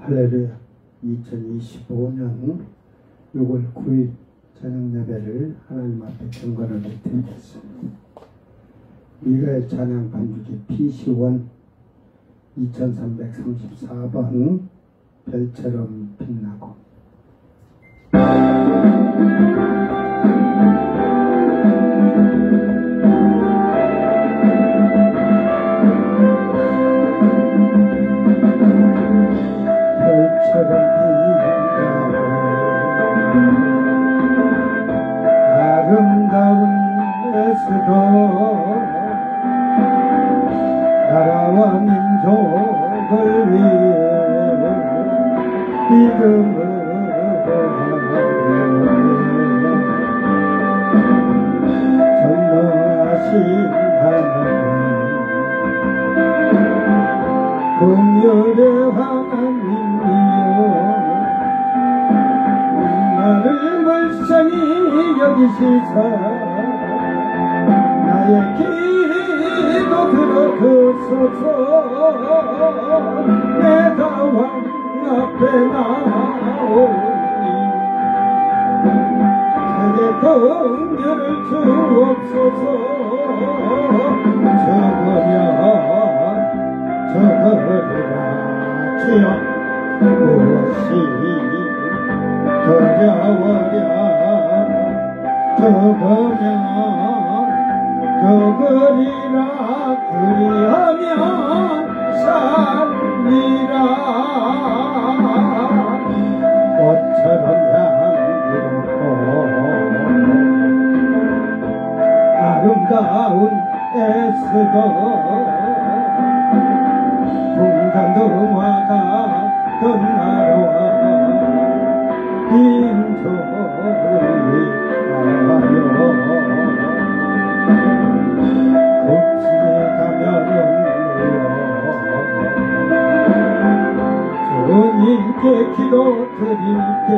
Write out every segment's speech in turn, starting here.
할렐루야. 2025년 6월 9일 저녁 예배를 하나님 앞에 경건하게 드리겠습니다. 미가의 찬양 반주기 PC1 2334번 별처럼 빛나고. 아름다운 에스도 나라와 민족을 위해 믿음으로 전능하신 하나님 긍휼의 하나님이여 나를 불쌍히 여기시사 나의 기도 들어주소서. 내가 왕 앞에 나오니 내게 긍휼을 주옵소서. 저거리라 주여 무엇이 두려워랴. 저거리라 그리하면 살리라. 꽃처럼 향기롭고 아름다운 에스더 풍간동화 같던 나라와 인조를 하여 급지에 가면은 주님께 기도드릴게.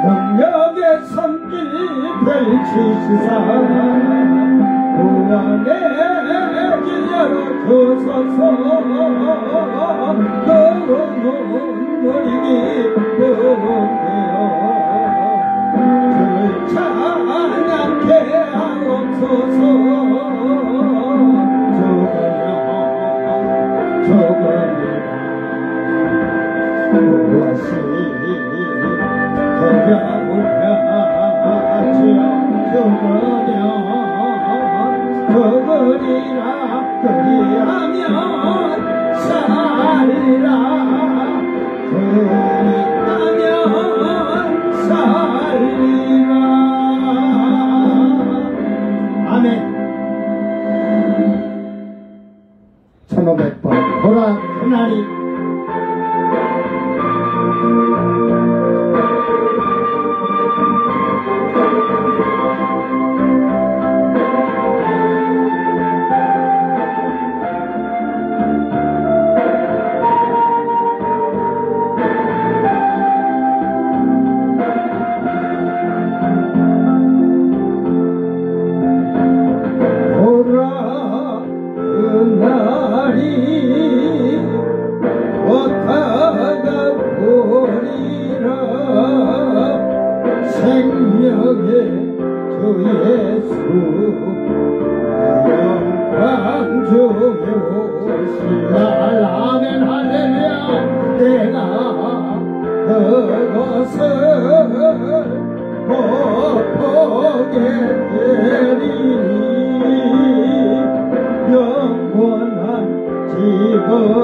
능력의 손길 펼치시사 구원의 길 열어주소서. 눈물이 기쁘네요. 주를 찬양케 하옵소서. 저거리라 무엇이 두려우랴. 저거리라 그리하면 살리라. 그리하면 살리라. 아멘. 1500번 보라 그날이. 생명의 주 예수 영광 주옵시다. 아멘 할렐루야. 내가 그것을 못 보게 되리니 영원한 집으로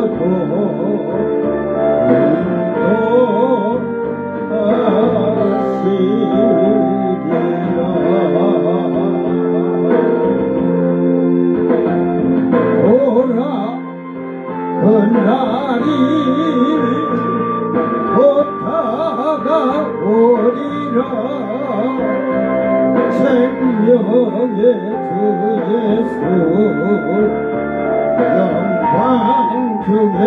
그날이 곧 다가오리라. 생명의 주 예수 영광 중에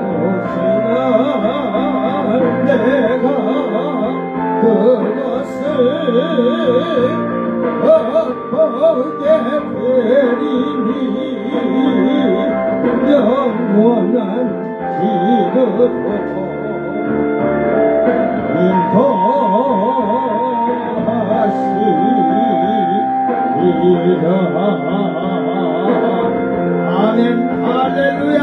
오시나 내가 그것을 보게 되리니 영원한 아멘. 할렐루야.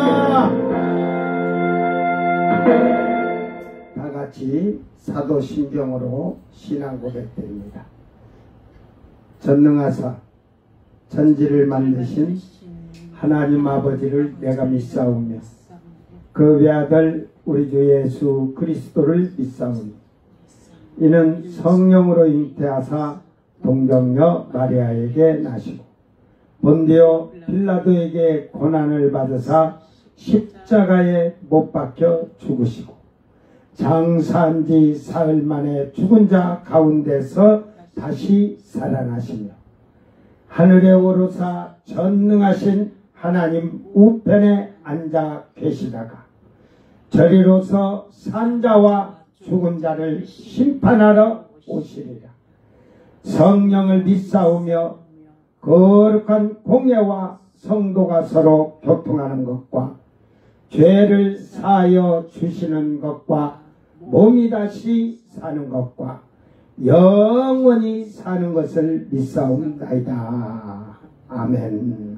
다 같이 사도신경으로 신앙 고백드립니다. 전능하사 천지를 만드신 하나님 아버지를 내가 믿사오며 그 외아들 우리 주 예수 그리스도를 믿사오니 이는 성령으로 잉태하사 동정녀 마리아에게 나시고 본디오 빌라도에게 고난을 받으사 십자가에 못 박혀 죽으시고 장사한 지 사흘 만에 죽은 자 가운데서 다시 살아나시며 하늘에 오르사 전능하신 하나님 우편에 앉아 계시다가 저리로서 산자와 죽은 자를 심판하러 오시리라. 성령을 믿사오며 거룩한 공예와 성도가 서로 교통하는 것과 죄를 사하여 주시는 것과 몸이 다시 사는 것과 영원히 사는 것을 믿사옵나이다. 아멘.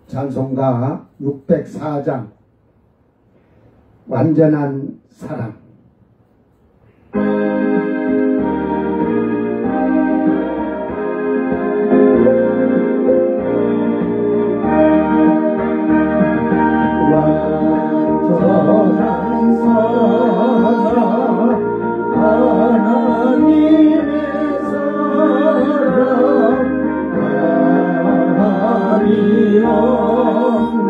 찬송가 604장 완전한 사랑. 완전한 사랑 하나님의 사랑 감이 없는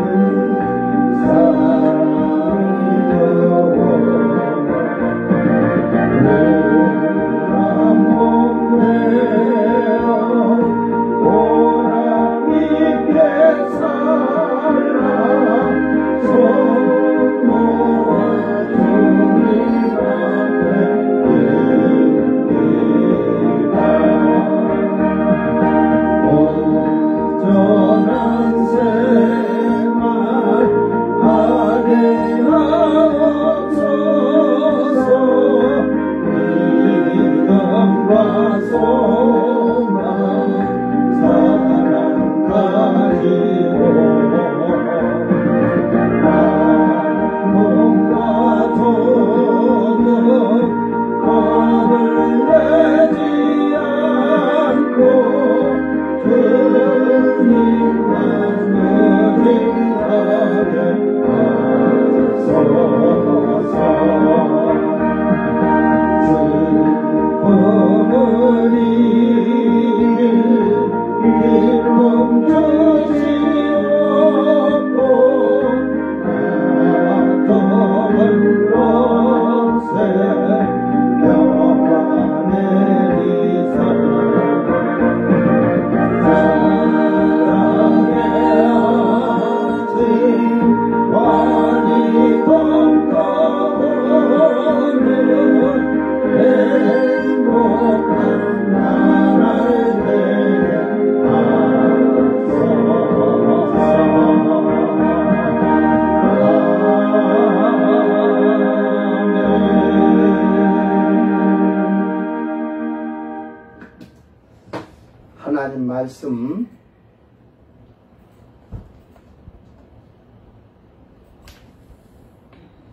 하나님 말씀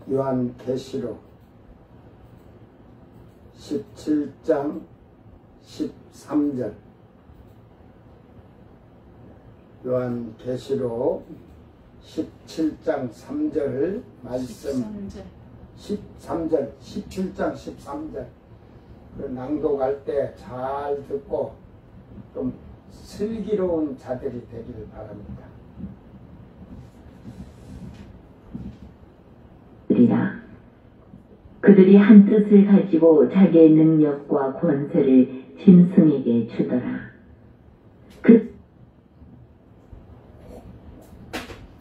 요한계시록 17장 13절 요한계시록 17장 3절 말씀 13절 17장 13절 그 낭독할 때 잘 듣고 좀 슬기로운 자들이 되기를 바랍니다. 그들이 한 뜻을 가지고 자기의 능력과 권세를 짐승에게 주더라.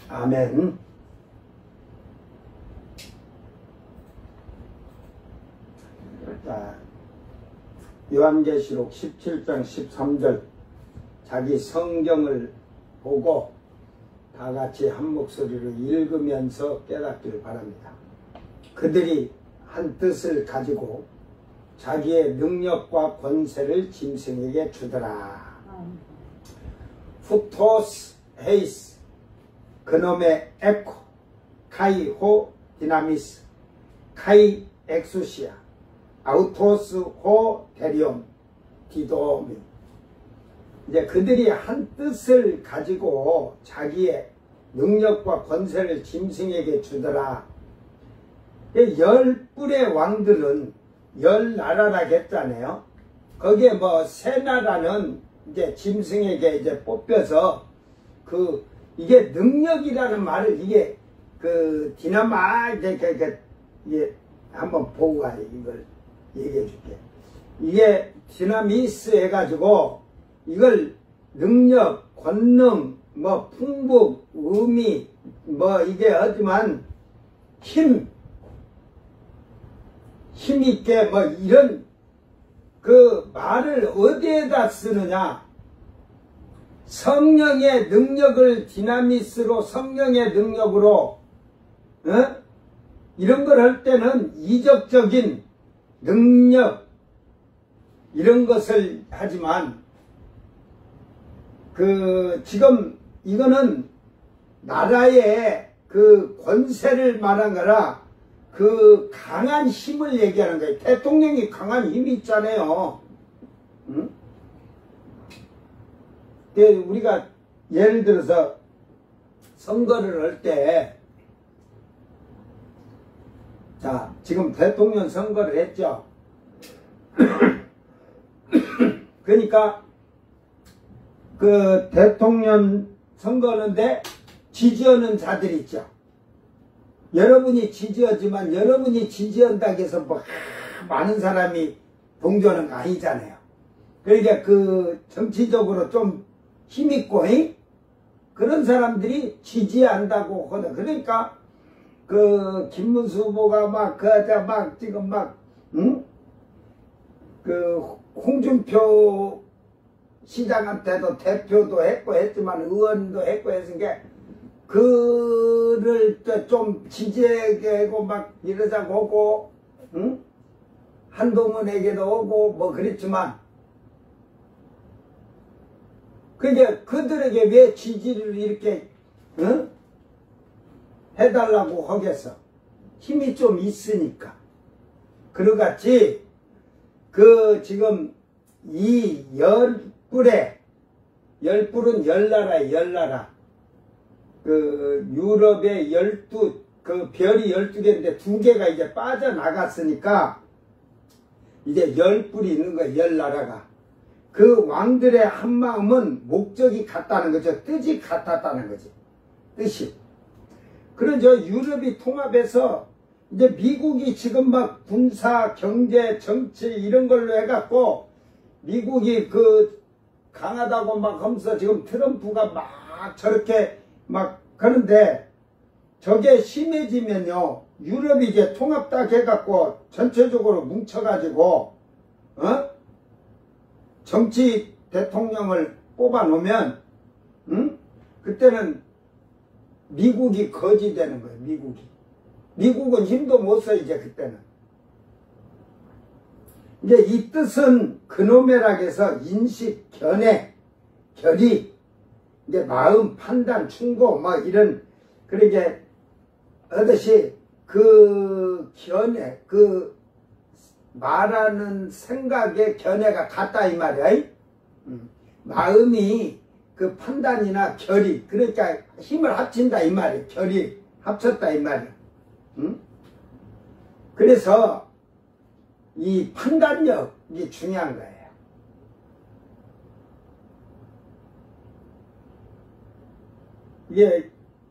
아멘. 자, 요한계시록 17장 13절 자기 성경을 보고 다 다 같이 한 목소리로 읽으면서 깨닫기를 바랍니다. 그들이 한 뜻을 가지고 자기의 능력과 권세를 짐승에게 주더라. 후토스 헤이스 그놈의 에코 카이 호 디나미스 카이 엑수시아 아우토스 호 데리온 디도미. 이제 그들이 한 뜻을 가지고 자기의 능력과 권세를 짐승에게 주더라. 10뿔의 왕들은 10나라라 했잖아요. 거기에 뭐 세 나라는 이제 짐승에게 이제 뽑혀서 이게 능력이라는 말을 이게 디나마 이게 한번 보고 가요. 이걸 얘기해 줄게. 이게 디나미스 해가지고 이걸 능력, 권능, 뭐 풍부, 의미, 뭐 이게 하지만 힘있게 뭐 이런 말을 어디에다 쓰느냐. 성령의 능력을 디나미스로 성령의 능력으로 이런 걸 할 때는 이적적인 능력 이런 것을 하지만 지금 이거는 나라의 권세를 말한 거라 강한 힘을 얘기하는 거예요. 대통령이 강한 힘이 있잖아요. 응? 우리가 예를 들어서 선거를 할 때, 자, 지금 대통령 선거를 했죠. 그러니까 대통령 선거하는데 지지하는 자들이 있죠. 여러분이 지지하지만 여러분이 지지한다고 해서 뭐 많은 사람이 동조하는 거 아니잖아요. 그러니까 정치적으로 좀 힘있고 그런 사람들이 지지한다고 하는. 그러니까 김문수 후보가 지금 홍준표 시장한테도 대표도 했고 했지만 의원도 했고 했으니까 그를 좀 지지하고 막 이러자고 오고, 한동훈에게도 오고 뭐 그랬지만, 그들에게 왜 지지를 이렇게 해달라고 하겠어? 힘이 좀 있으니까. 그러같이 지금 이 10뿔은 10나라야. 유럽의 별이 12개인데 2개가 이제 빠져나갔으니까 이제 10뿔이 있는 거야. 10나라가. 왕들의 한마음은 목적이 같다는 거죠. 뜻이 같았다는 거지. 뜻이. 그래서 유럽이 통합해서 이제 미국이 지금 막 군사, 경제, 정치 이런 걸로 해갖고 미국이 강하다고 막 하면서 지금 트럼프가 막 저렇게 막 그런데 저게 심해지면요 유럽이 이제 통합 딱 해갖고 전체적으로 뭉쳐가지고 정치 대통령을 뽑아 놓으면 그때는 미국이 거지 되는 거예요. 미국은 힘도 못 써 이제 그때는. 이제 이 뜻은 그노메락에서 인식, 견해, 결의, 이제 마음, 판단, 충고, 뭐 이런, 그러게 하듯이 견해, 말하는 생각의 견해가 같다 이 말이야. 마음이 판단이나 결의, 그러니까 힘을 합친다 이 말이야. 결의, 합쳤다 이 말이야. 그래서 이 판단력이 중요한 거예요. 이게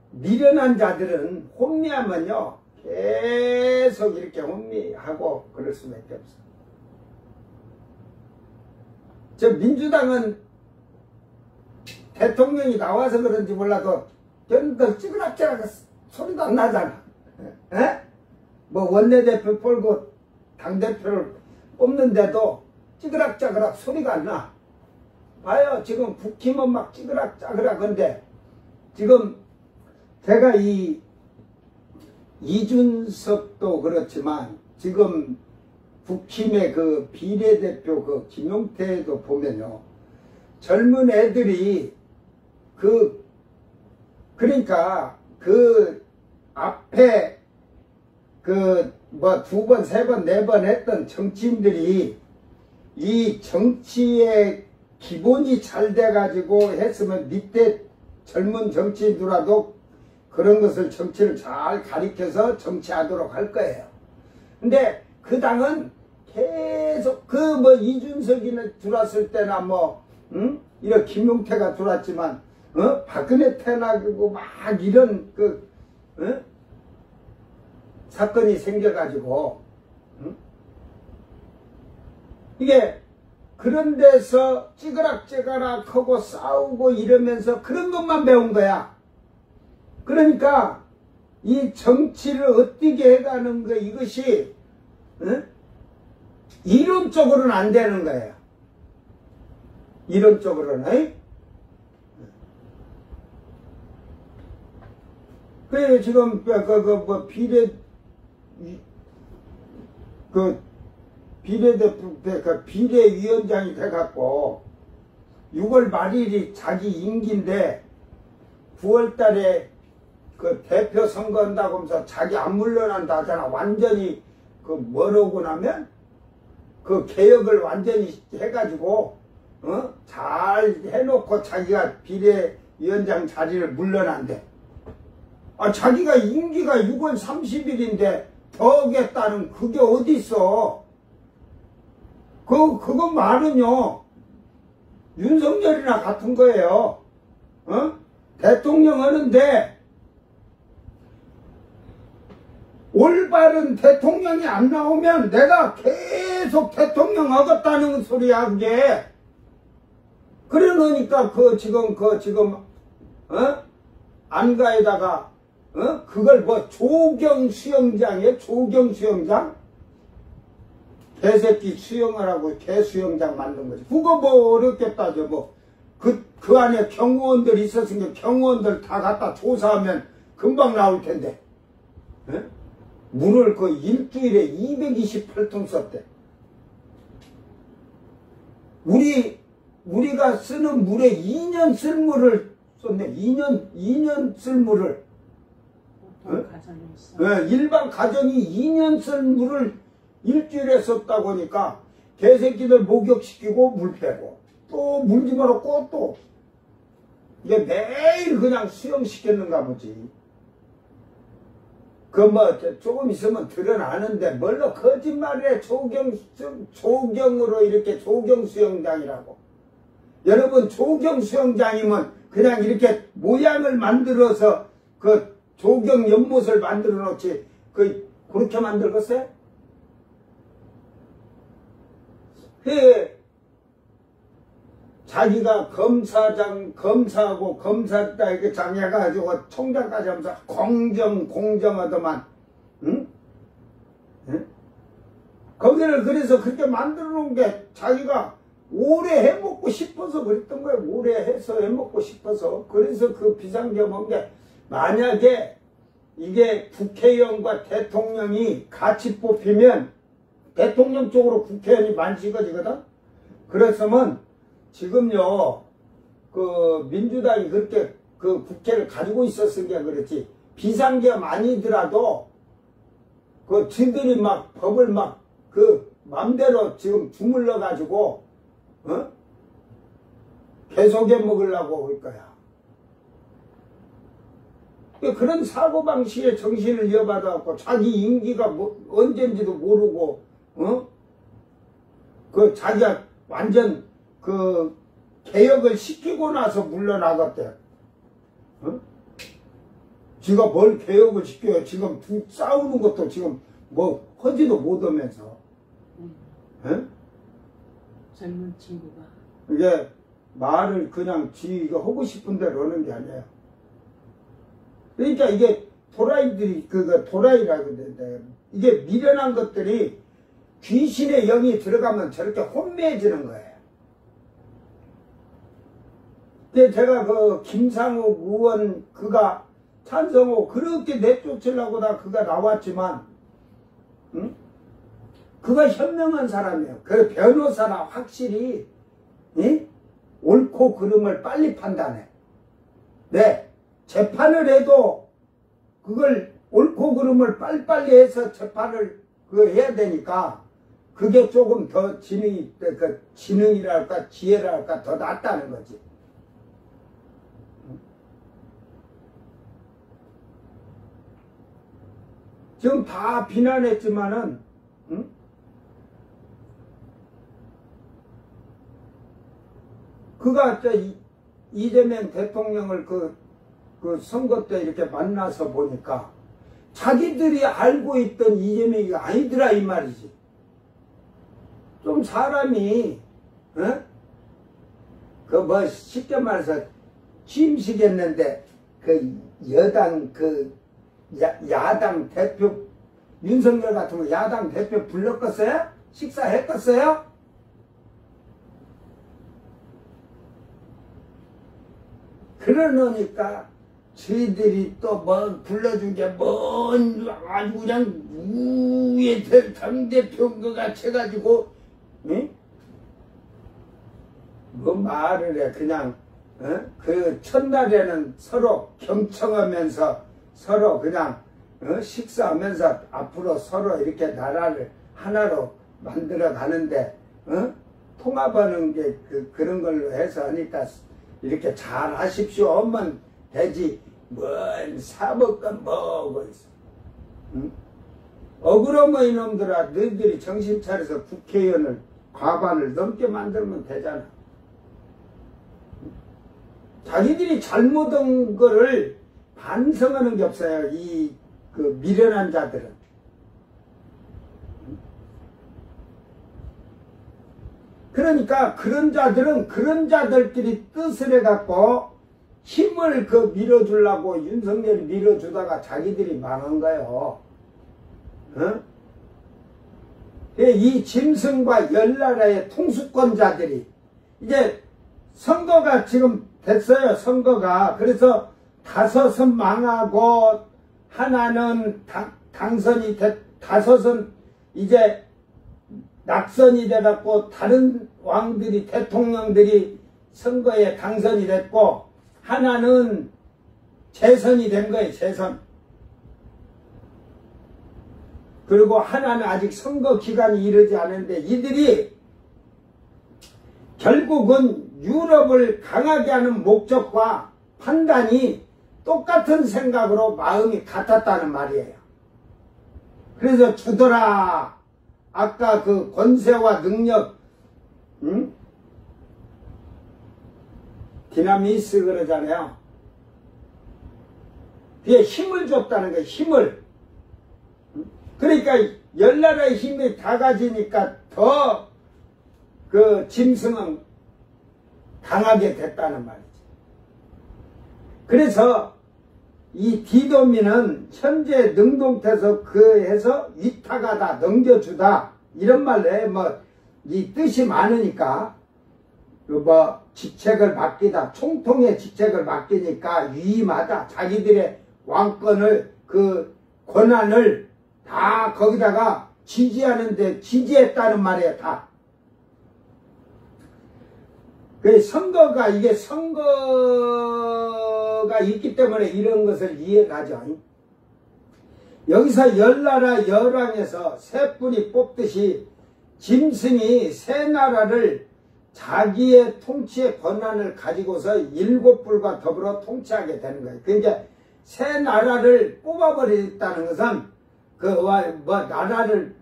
미련한 자들은 혼미하면요 계속 이렇게 혼미하고 그럴 수밖에 없어. 저 민주당은 대통령이 나와서 그런지 몰라도 더 찌그락찌그락 소리도 안 나잖아. 에? 뭐 원내대표 뽑고 당대표를 뽑는데도 찌그락짜그락 소리가 안 나. 봐요. 지금 국힘은 막 찌그락짜그락. 근데 지금 제가 이 이준석도 그렇지만 지금 국힘의 그 비례대표 그 김용태도 보면요. 젊은 애들이 그러니까 그 앞에 그 뭐 두 번, 세 번, 네 번 했던 정치인들이 이 정치의 기본이 잘 돼가지고 했으면 밑에 젊은 정치인들라도 그런 것을 정치를 잘 가리켜서 정치하도록 할 거예요. 근데 그 당은 계속 그 뭐 이준석이는 들어왔을 때나 뭐 이런 김용태가 들어왔지만 박근혜 태어나고 막 이런 사건이 생겨가지고 이게 그런 데서 찌그락찌그락 하고 싸우고 이러면서 그런 것만 배운 거야. 그러니까 이 정치를 어떻게 해가는 거 이것이 이론적으로는 안 되는 거예요. 이론적으로는. 그래 지금 뭐 비례대표 비례위원장이 돼갖고 6월 말일이 자기 임기인데 9월달에 그 대표 선거한다고 하면서 자기 안 물러난다 하잖아. 완전히 그 뭐라고 나면 그 개혁을 완전히 해가지고 잘 해놓고 자기가 비례위원장 자리를 물러난대. 아 자기가 임기가 6월 30일인데 더 하겠다는 그게 어디 있어. 그거 말은요 윤석열이나 같은 거예요. 대통령 하는데 올바른 대통령이 안 나오면 내가 계속 대통령 하겠다는 소리야 그게. 그래 놓으니까 지금 안가에다가 그걸 뭐 조경 수영장이에요? 조경 수영장? 개새끼 수영을 하고 개 수영장 만든 거지. 그거 뭐 어렵겠다죠. 뭐 그 안에 경호원들 있었으니까 경호원들 다 갖다 조사하면 금방 나올 텐데. 물을 그 일주일에 228톤 썼대. 우리가 쓰는 물에 2년 쓸 물을 썼네. 2년 쓸 물을. 일반 가정이 2년 쓸 물을 일주일에 썼다고 하니까 개새끼들 목욕시키고 물 빼고 또 물 집어넣고 또 이게 매일 그냥 수영시켰는가 보지. 뭐 조금 있으면 드러나는데 뭘로 거짓말을 해. 조경으로 이렇게 조경 수영장이라고. 여러분 조경 수영장이면 그냥 이렇게 모양을 만들어서 그 조경 연못을 만들어 놓지 그렇게 만들겠어요? 자기가 검사하고 검사다 이렇게 장해가지고 총장까지 하면서 공정하더만, 응? 거기를 그래서 그렇게 만들어 놓은 게 자기가 오래 해먹고 싶어서 그랬던 거예요. 오래 해서 해먹고 싶어서. 그래서 그 비상계엄 한 게 만약에 이게 국회의원과 대통령이 같이 뽑히면 대통령 쪽으로 국회의원이 만식어지거든? 그랬으면 지금요, 민주당이 그렇게 국회를 가지고 있었으니까 그렇지. 비상계엄 아니더라도, 지들이 막 법을 맘대로 지금 주물러가지고, 계속해 먹으려고 할 거야. 그런 사고방식의 정신을 이어받아갖고 자기 임기가 언젠지도 모르고, 자기가 완전 개혁을 시키고 나서 물러나갔대. 지가 뭘 개혁을 시켜요. 지금 싸우는 것도 지금 뭐 하지도 못하면서. 젊은 친구가. 이게 말을 그냥 지가 하고 싶은 대로 하는 게 아니에요. 그러니까 이게 도라이들이 도라이라고 그러는데 이게 미련한 것들이 귀신의 영이 들어가면 저렇게 혼미해지는 거예요. 근데 제가 김상욱 의원 그가 찬성호 그렇게 내쫓으려고 다 그가 나왔지만, 응? 그가 현명한 사람이에요. 그 변호사라 확실히, 응? 옳고 그름을 빨리 판단해. 네, 재판을 해도 그걸 옳고 그름을 빨리빨리 해서 재판을 해야 되니까 그게 조금 더 지능이랄까 지혜랄까 더 낫다는 거지. 지금 다 비난했지만은, 응? 그가 이재명 대통령을 그 선거 때 이렇게 만나서 보니까 자기들이 알고 있던 이재명이 아니더라 이 말이지. 좀 사람이, 어? 그 뭐 쉽게 말해서 취임식했는데 그 여당 야당 대표 윤석열 같은 거 야당 대표 불렀겠어요? 식사했겠어요? 그러니까 저희들이 또 뭐 불러준 게 뭔 아주 그냥 우에 당대표인 것 같이 해가지고, 응? 뭐 말을 해 그냥, 그 첫날에는 서로 경청하면서 서로 그냥 식사하면서 앞으로 서로 이렇게 나라를 하나로 만들어 가는데, 통합하는 게 그런 걸로 해서 하니까 이렇게 잘 하십시오 하면 되지. 뭔 사법권 뭐고 있어. 응? 억울하면 이놈들아 너희들이 정신 차려서 국회의원을 과반을 넘게 만들면 되잖아. 자기들이 잘못한 거를 반성하는 게 없어요. 그 미련한 자들은. 그러니까 그런 자들은 그런 자들끼리 뜻을 해갖고 힘을 밀어주려고 윤석열이 밀어주다가 자기들이 망한 거예요. 어? 이 짐승과 열나라의 통수권자들이 이제 선거가 지금 됐어요. 선거가. 그래서 5은 망하고 하나는 당선이 됐, 5은 이제 낙선이 돼갖고 다른 왕들이 대통령들이 선거에 당선이 됐고 하나는 재선이 된 거예요. 재선. 그리고 하나는 아직 선거 기간이 이르지 않은데 이들이 결국은 유럽을 강하게 하는 목적과 판단이 똑같은 생각으로 마음이 같았다는 말이에요. 그래서 주더라. 아까 그 권세와 능력, 응? 디나미스 그러잖아요. 그게 힘을 줬다는 거예요. 힘을. 그러니까 열나라의 힘이 다 가지니까 더 그 짐승은 강하게 됐다는 말이지. 그래서 이 디도미는 현재 능동태서 해서 위탁하다, 넘겨주다 이런 말로 해. 이 뜻이 많으니까 직책을 맡기다, 총통의 직책을 맡기니까 위임하다. 자기들의 왕권을 권한을 다 거기다가 지지하는데 지지했다는 말이에요. 다. 선거가 있기 때문에 이런 것을 이해가죠. 여기서 열나라 열왕에서 세 뿔이 뽑듯이 짐승이 세 나라를 자기의 통치의 권한을 가지고서 7뿔과 더불어 통치하게 되는 거예요. 그러니까 세 나라를 뽑아버렸다는 것은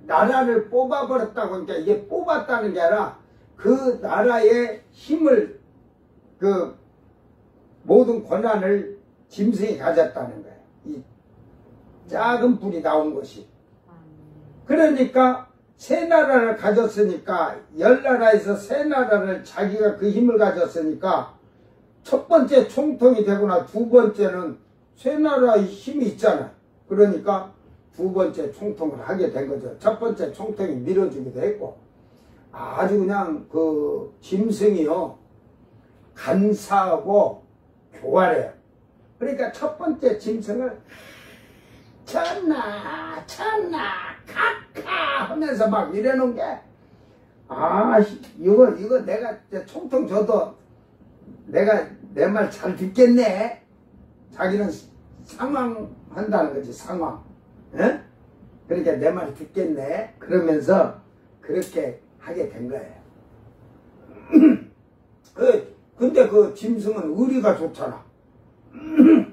나라를 뽑아버렸다고 하니까 이게 뽑았다는 게 아니라 그 나라의 힘을 모든 권한을 짐승이 가졌다는 거예요. 이 작은 뿔이 나온 것이. 그러니까 세 나라를 가졌으니까 열나라에서 세 나라를 자기가 그 힘을 가졌으니까 첫 번째 총통이 되거나 두 번째는 세 나라의 힘이 있잖아. 그러니까 두 번째 총통을 하게 된 거죠. 첫 번째 총통이 밀어주기도 했고 아주 그냥 짐승이요 간사하고 교활해요. 그러니까 첫 번째 짐승을 천나 카카 하면서 막 이래놓은 게, 이거 내가 총통 줘도 내가 내 말 잘 듣겠네. 자기는 상황한다는 거지, 상황. 에? 그러니까 내 말 듣겠네. 그러면서 그렇게 하게 된 거예요. 근데 그 짐승은 의리가 좋잖아.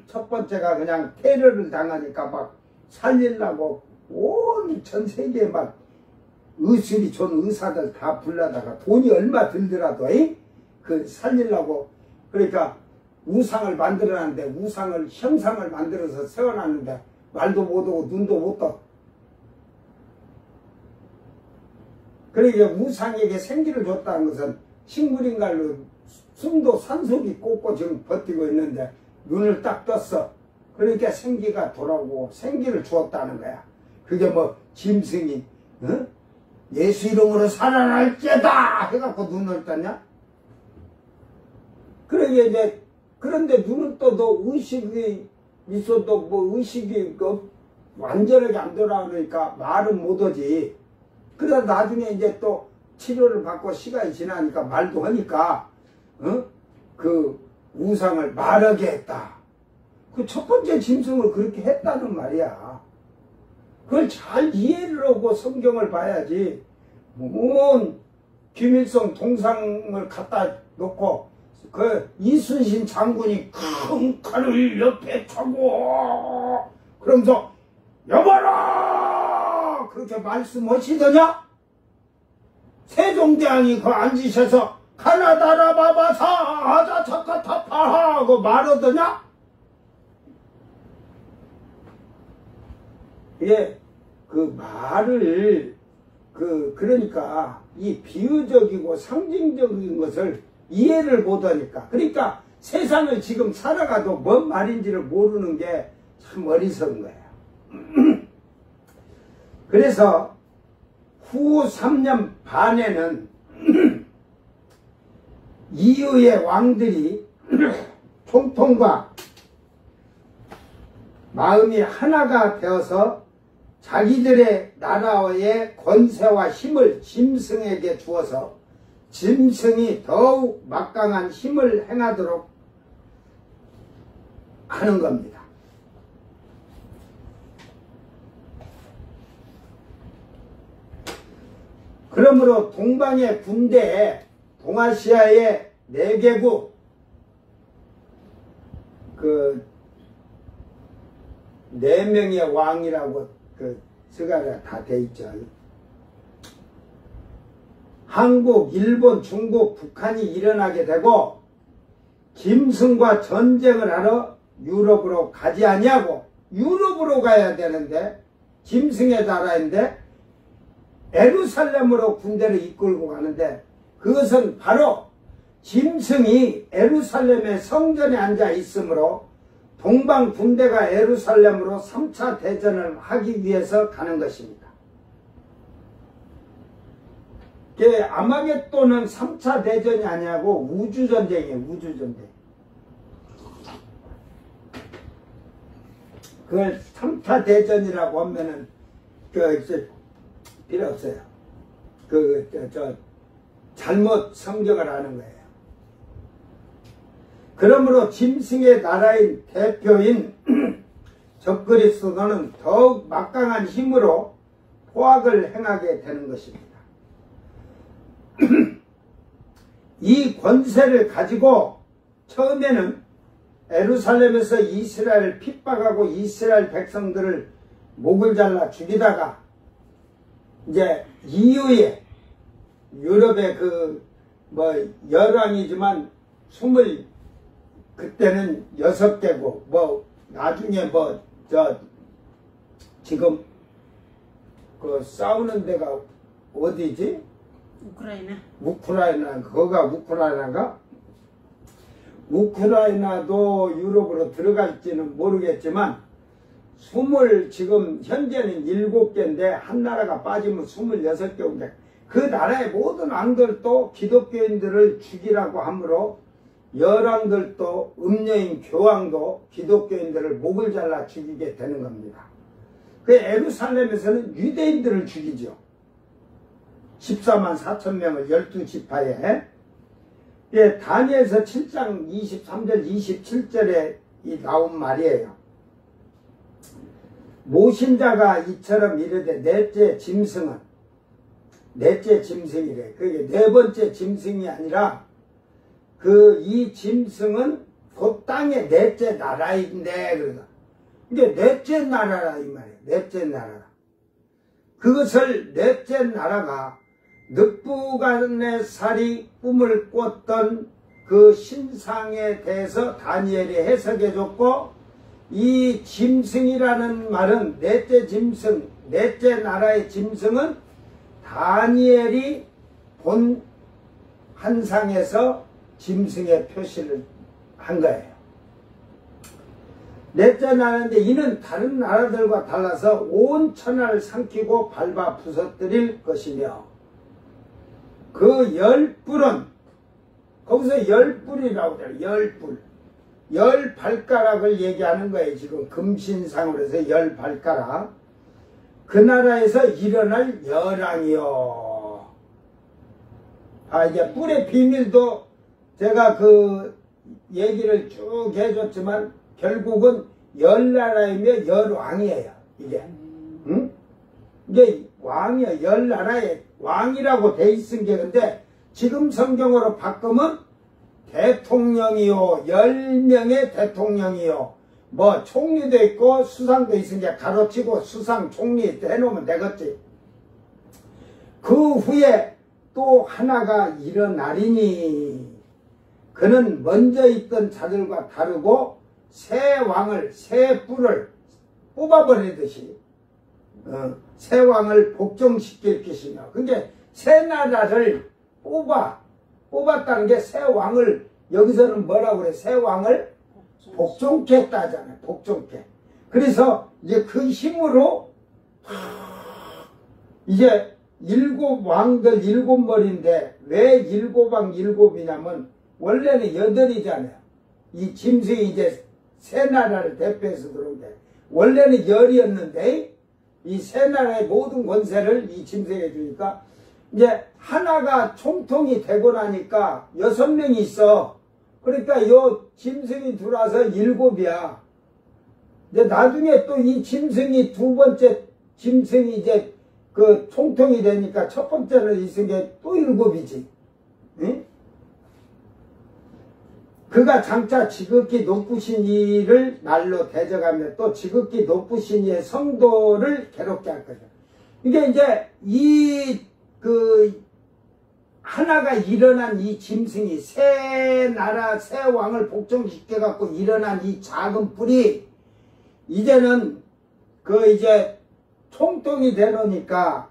첫 번째가 그냥 테러를 당하니까 막 살리려고 온 전 세계에 막 의술이 좋은 의사들 다 불러다가 돈이 얼마 들더라도 그 살리려고, 그러니까 우상을 만들어놨는데, 우상을 형상을 만들어서 세워놨는데 말도 못하고 눈도 못 떠. 그러니까 우상에게 생기를 줬다는 것은 식물인간로 숨도 산속이 꽂고 지금 버티고 있는데 눈을 딱 떴어. 그러니까 생기가 돌아오고 생기를 주었다는 거야. 그게 뭐 짐승이 예수 이름으로 살아날지어다 해갖고 눈을 떴냐? 그러게 이제, 그런데 눈은 떠도 의식이 있어도 뭐 의식이 완전하게 안 돌아오니까 말은 못하지. 그러다 나중에 이제 또 치료를 받고 시간이 지나니까 말도 하니까 그 우상을 말하게 했다. 그 첫 번째 짐승을 그렇게 했다는 말이야. 그걸 잘 이해를 하고 성경을 봐야지. 뭔 김일성 동상을 갖다 놓고 그 이순신 장군이 큰 칼을 옆에 차고 그러면서 여봐라 그렇게 말씀하시더냐? 세종대왕이 그 앉으셔서 가나다라 바바사 아자 차카타파 하고 말하더냐? 예, 그 말을 그러니까 이 비유적이고 상징적인 것을 이해를 못하니까, 그러니까 세상을 지금 살아가도 뭔 말인지를 모르는 게 참 어리석은 거예요. 그래서 후 3년 반에는 이후의 왕들이 총통과 마음이 하나가 되어서 자기들의 나라의 권세와 힘을 짐승에게 주어서 짐승이 더욱 막강한 힘을 행하도록 하는 겁니다. 그러므로 동방의 군대에 동아시아의 4개국 그 4명의 왕이라고 그 스가가 다 돼 있죠. 한국, 일본, 중국, 북한이 일어나게 되고 짐승과 전쟁을 하러 유럽으로 가지 아니하고, 유럽으로 가야 되는데 짐승의 나라인데 에루살렘으로 군대를 이끌고 가는데, 그것은 바로 짐승이 에루살렘의 성전에 앉아 있으므로 동방 군대가 에루살렘으로 3차 대전을 하기 위해서 가는 것입니다. 아마겟돈은 3차 대전이 아니고 우주전쟁이에요. 우주전쟁. 그걸 3차 대전이라고 하면은 필요 없어요. 잘못 성경을 아는 거예요. 그러므로 짐승의 나라인 대표인 적그리스도는 더욱 막강한 힘으로 포악을 행하게 되는 것입니다. 이 권세를 가지고 처음에는 에루살렘에서 이스라엘을 핍박하고 이스라엘 백성들을 목을 잘라 죽이다가, 이제 이후에 유럽의 열왕이지만 그때는 6개국, 나중에 지금 싸우는 데가 어디지? 우크라이나, 거가 우크라이나인가? 우크라이나도 유럽으로 들어갈지는 모르겠지만, 지금 현재는 7개인데, 한 나라가 빠지면 26개인데, 그 나라의 모든 왕들도 기독교인들을 죽이라고 하므로 열왕들도 음녀인 교황도 기독교인들을 목을 잘라 죽이게 되는 겁니다. 그 예루살렘에서는 유대인들을 죽이죠. 14만 4천 명을 12지파에. 예, 다니엘서 7장 23절 27절에 나온 말이에요. 모신자가 이처럼 이르되 넷째 짐승은, 넷째 짐승이래. 그게 네 번째 짐승이 아니라 이 짐승은 그 땅의 넷째 나라인데, 그러다. 이게 넷째 나라라, 이 말이에요. 넷째 나라라. 그것을 넷째 나라가 느부갓네살이 꿈을 꿨던 그 신상에 대해서 다니엘이 해석해 줬고, 이 짐승이라는 말은 넷째 짐승, 넷째 나라의 짐승은 다니엘이 본 한상에서 짐승의 표시를 한 거예요. 넷째 나라인데 이는 다른 나라들과 달라서 온 천하를 삼키고 밟아 부서뜨릴 것이며, 그 열뿔은, 거기서 열뿔이라고 해요. 열뿔. 열 발가락을 얘기하는 거예요. 지금 금신상으로 해서 열 발가락. 그 나라에서 일어날 열왕이요. 이제 뿔의 비밀도 제가 그 얘기를 쭉 해줬지만 결국은 열 나라이며 열왕이에요. 이게. 응? 이게 왕이야. 열 나라의 왕이라고 돼 있은 게, 근데 지금 성경으로 바꾸면 대통령이요, 10명의 대통령이요, 뭐 총리도 있고 수상도 있으니까 가로치고 수상 총리 해놓으면 되겠지. 그 후에 또 하나가 일어나리니 그는 먼저 있던 자들과 다르고 새 왕을, 새 뿔을 뽑아버리듯이 새 왕을 복종시킬 것이며, 그게 새 나라를 뽑았다는 게 새 왕을, 여기서는 뭐라고 그래? 새 왕을 복종케 했다잖아요. 복종케. 그래서 이제 그 힘으로 이제 일곱 왕들 일곱 머리인데, 왜 일곱 왕 일곱이냐면 원래는 여덟이잖아요. 이 짐승이 이제 새 나라를 대표해서 들어온대. 원래는 열이었는데 이 새 나라의 모든 권세를 이 짐승에 주니까 이제 하나가 총통이 되고 나니까 6명이 있어. 그러니까 요 짐승이 들어와서 7이야. 근데 나중에 또 이 짐승이 두 번째 짐승이 이제 그 총통이 되니까 첫 번째는 있은 게 또 7이지. 응? 그가 장차 지극히 높으신 이를 날로 대적하며 또 지극히 높으신 이의 성도를 괴롭게 할 거죠. 이게 이제 하나가 일어난 이 짐승이 새 나라, 새 왕을 복종시켜갖고 일어난 이 작은 뿔이 이제는 이제 총통이 되놓으니까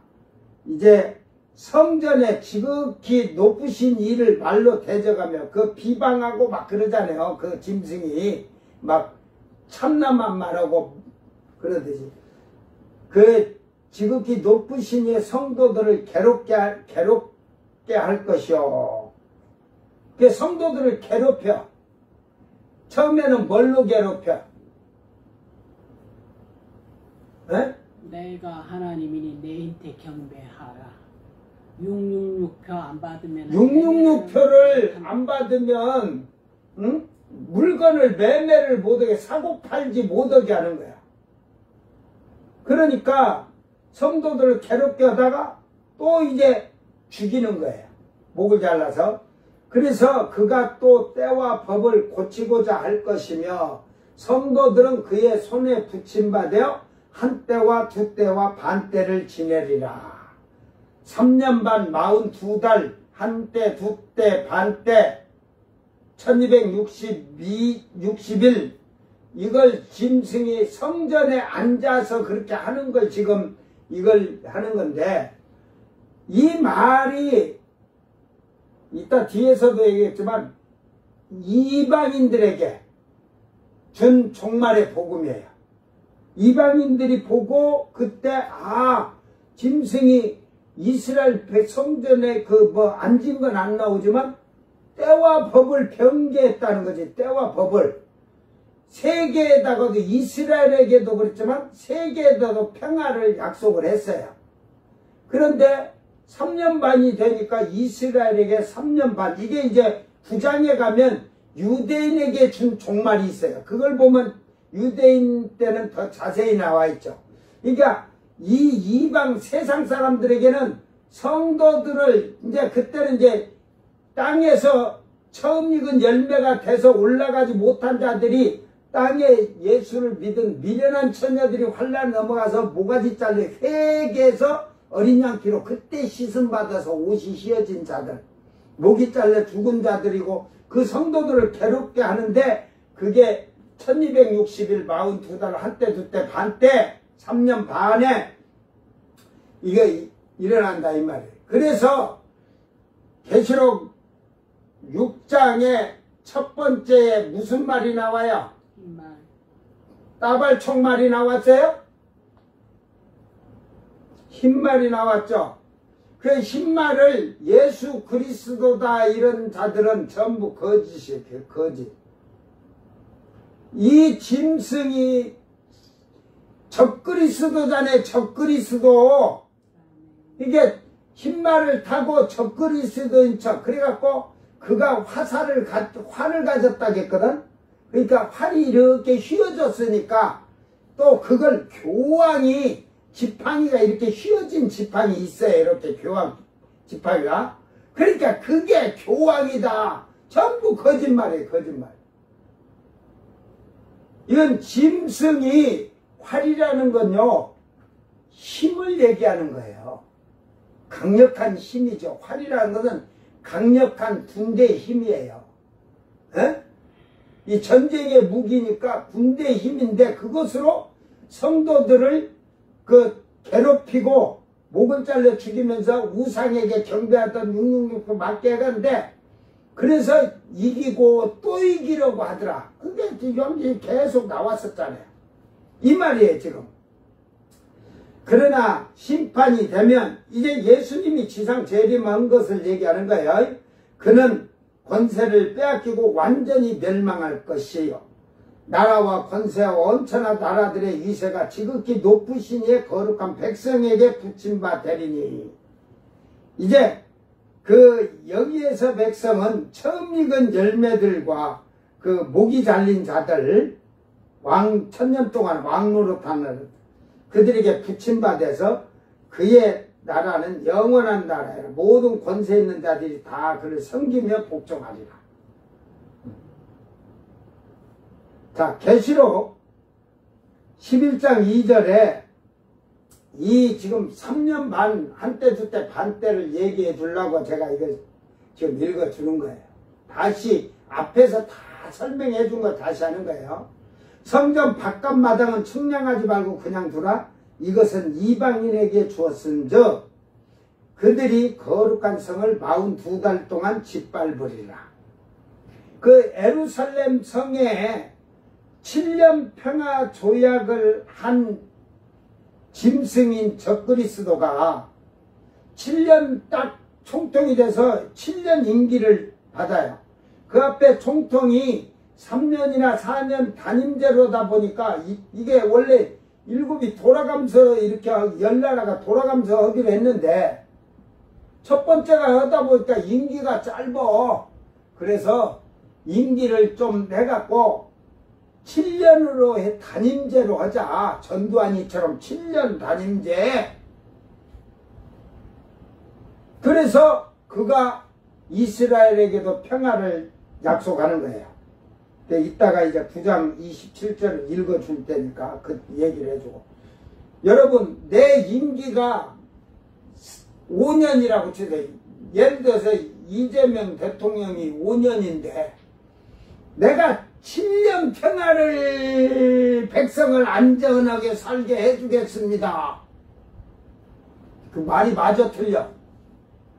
이제 성전에 지극히 높으신 이를 말로 대적하며 그 비방하고 막 그러잖아요. 그 짐승이 막 참남한 말하고 그러듯이 그 지극히 높으신 이의 성도들을 괴롭게 할 것이요. 그 성도들을 괴롭혀. 처음에는 뭘로 괴롭혀? 에? 내가 하나님이니 내인테 경배하라. 666표 안 받으면 666표를 안 받으면 응? 물건을 매매를 못하게 사고 팔지 못하게 하는 거야. 그러니까 성도들을 괴롭게 하다가 또 이제 죽이는 거예요. 목을 잘라서. 그래서 그가 또 때와 법을 고치고자 할 것이며 성도들은 그의 손에 붙임받아 한 때와 두 때와 반 때를 지내리라. 3년 반 42달 한 때, 두 때, 반 때 1260일 이걸 짐승이 성전에 앉아서 그렇게 하는 걸 지금 이걸 하는 건데, 이 말이 이따 뒤에서도 얘기했지만 이방인들에게 준 종말의 복음이에요. 이방인들이 보고 그때 짐승이 이스라엘 성전에 앉은 건 안 나오지만 때와 법을 변개했다는 거지. 때와 법을. 세계에다가도 이스라엘에게도 그렇지만 세계에다도 평화를 약속을 했어요. 그런데 3년 반이 되니까 이스라엘에게 3년 반, 이게 이제 9장에 가면 유대인에게 준 종말이 있어요. 그걸 보면 유대인 때는 더 자세히 나와 있죠. 그러니까 이 이방 세상 사람들에게는 성도들을 이제 그때는 이제 땅에서 처음 익은 열매가 돼서 올라가지 못한 자들이 땅에 예수를 믿은 미련한 처녀들이 환란 넘어가서 모가지 잘려 회개해서 어린 양 피로 그때 씻음 받아서 옷이 휘어진 자들, 목이 잘려 죽은 자들이고 그 성도들을 괴롭게 하는데 그게 1260일 42달 한때 두때 반때 3년 반에 이게 일어난다 이 말이에요. 그래서 계시록 6장에 첫 번째에 무슨 말이 나와요? 따발총 말이 나왔어요? 흰말이 나왔죠. 그 흰말을 예수 그리스도다 이런 자들은 전부 거짓이에요. 거짓. 이 짐승이 적그리스도잖아요. 적그리스도. 이게 흰말을 타고 적그리스도인 척. 그래갖고 그가 활을 가졌다겠거든. 그러니까 활이 이렇게 휘어졌으니까 또 그걸 교황이 지팡이가 이렇게 휘어진 지팡이 있어요. 이렇게 교황 지팡이가. 그러니까 그게 교황이다. 전부 거짓말이에요. 거짓말. 이건 짐승이 활이라는 건요. 힘을 얘기하는 거예요. 강력한 힘이죠. 활이라는 것은 강력한 군대의 힘이에요. 에? 이 전쟁의 무기니까 군대의 힘인데 그것으로 성도들을 괴롭히고 목을 잘라 죽이면서 우상에게 경배하던 666도 맞게 해간데 그래서 이기고 또 이기려고 하더라. 그게 지금 계속 나왔었잖아요. 이 말이에요 지금. 그러나 심판이 되면 이제 예수님이 지상 재림한 것을 얘기하는 거예요. 그는 권세를 빼앗기고 완전히 멸망할 것이에요. 나라와 권세와 원천한 나라들의 위세가 지극히 높으신 이의 거룩한 백성에게 붙임바 되리니. 이제 여기에서 백성은 처음 익은 열매들과 목이 잘린 자들, 천년 동안 왕노릇하는 그들에게 붙임바 돼서 그의 나라는 영원한 나라예요. 모든 권세 있는 자들이 다 그를 섬기며 복종하리라. 자, 계시록 11장 2절에 이 지금 3년 반, 한때 두때 반때를 얘기해 주려고 제가 이거 지금 읽어 주는 거예요. 다시 앞에서 다 설명해 준 거 다시 하는 거예요. 성전 바깥마당은 측량하지 말고 그냥 두라. 이것은 이방인에게 주었은즉 그들이 거룩한 성을 42달 동안 짓밟으리라. 그 예루살렘 성에 7년 평화 조약을 한 짐승인 적그리스도가 7년 딱 총통이 돼서 7년 임기를 받아요. 그 앞에 총통이 3년이나 4년 단임제로다 보니까 이게 원래 일곱이 돌아가면서 이렇게 열나라가 돌아가면서 하기로 했는데 첫 번째가 하다 보니까 임기가 짧아. 그래서 임기를 좀 해갖고 7년으로 단임제로 하자. 전두환이처럼 7년 단임제. 그래서 그가 이스라엘에게도 평화를 약속하는 거예요. 이따가 이제 9장 27절을 읽어줄 테니까 그 얘기를 해주고. 여러분, 내 임기가 5년이라고 치세요. 예를 들어서 이재명 대통령이 5년인데 내가 7년 평화를 백성을 안전하게 살게 해주겠습니다. 그 말이 맞아 틀려?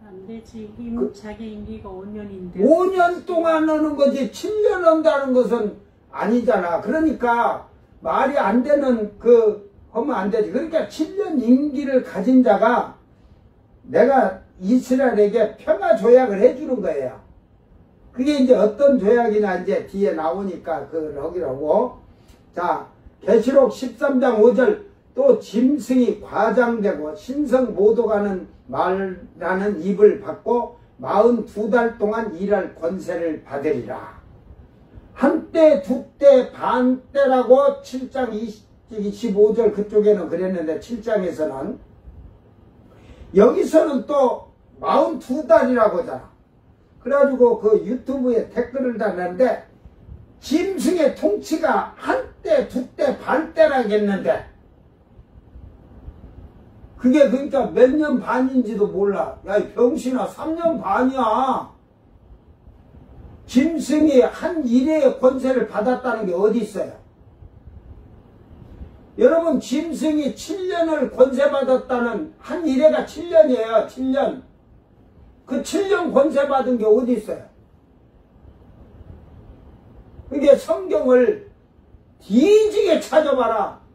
안 되지. 자기 임기가 5년인데 5년 동안 하는 거지 7년 한다는 것은 아니잖아. 그러니까 말이 안 되는 하면 안 되지. 그러니까 7년 임기를 가진 자가 내가 이스라엘에게 평화 조약을 해주는 거예요. 그게 이제 어떤 조약이나 이제 뒤에 나오니까 그걸 하기라고. 자, 계시록 13장 5절 또 짐승이 과장되고 신성 모독하는 말라는 입을 받고 42달 동안 일할 권세를 받으리라. 한때, 두때, 반때라고 7장 25절 그쪽에는 그랬는데 7장에서는 여기서는 또 42달이라고 하잖아. 그래가지고 그 유튜브에 댓글을 달았는데 짐승의 통치가 한때, 두때, 반때라겠는데 그게 그러니까 몇 년 반인지도 몰라. 야, 이 병신아, 3년 반이야. 짐승이 한 일의 권세를 받았다는 게 어디 있어요? 여러분, 짐승이 7년을 권세받았다는 한 일회가 7년이에요. 7년. 그 7년 권세받은 게 어디 있어요? 그게 성경을 뒤지게 찾아봐라.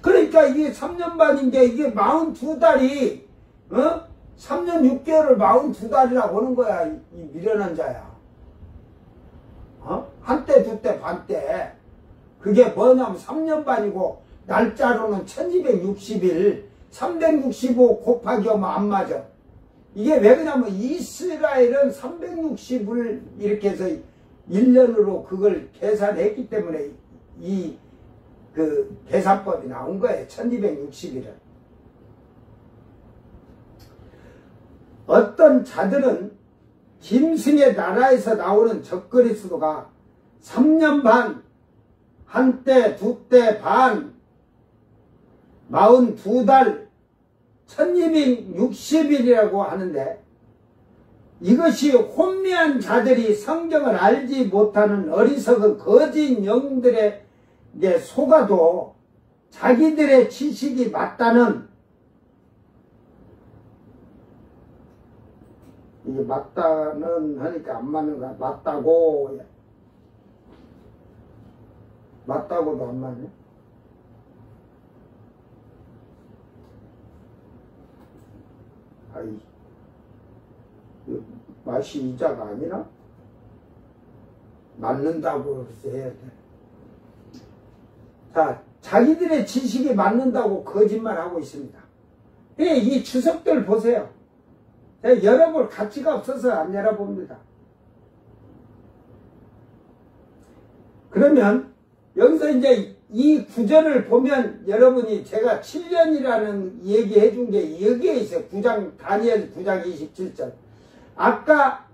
그러니까 이게 3년 반인데 이게 42달이 3년 6개월을 42달이라고 하는 거야. 이 미련한 자야. 한때, 두때, 반때. 그게 뭐냐면 3년 반이고 날짜로는 1260일 365 곱하기 하면 안 맞아. 이게 왜 그러냐면 이스라엘은 360을 이렇게 해서 1년으로 그걸 계산했기 때문에 그 계산법이 나온 거예요. 1260일은. 어떤 자들은 짐승의 나라에서 나오는 적그리스도가 3년 반, 한때, 두때, 반, 42달, 1260일이라고 하는데 이것이 혼미한 자들이 성경을 알지 못하는 어리석은 거짓 영들에게 속아도 자기들의 지식이 맞다는, 이게 맞다는 하니까 안 맞는가? 맞다고도 안 맞네. 아이, 맛이 이자가 아니라 맞는다고 해야 돼. 자, 자기들의 지식이 맞는다고 거짓말하고 있습니다. 이 주석들 보세요. 제가 열어볼 가치가 없어서 안 열어봅니다. 그러면 여기서 이제 이 구절을 보면 여러분이 제가 7년이라는 얘기 해준 게 여기에 있어요. 다니엘 9장 27절. 아까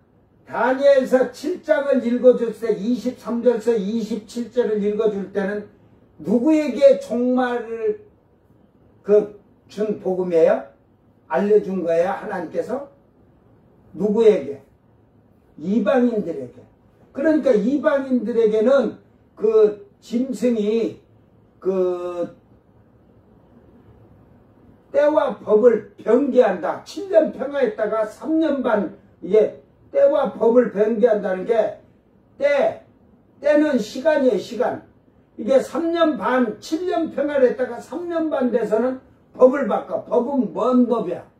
다니엘서 7장을 읽어줄 때 23절에서 27절을 읽어줄 때는 누구에게 종말을 준 복음이에요? 알려준 거예요? 하나님께서? 누구에게? 이방인들에게. 그러니까 이방인들에게는 그 짐승이 그 때와 법을 변개한다. 7년 평화했다가 3년 반 이게 때와 법을 변개한다는 게 때는 시간이에요. 시간. 이게 3년 반 7년 평화를 했다가 3년 반 돼서는 법을 바꿔. 법은 뭔 법이야?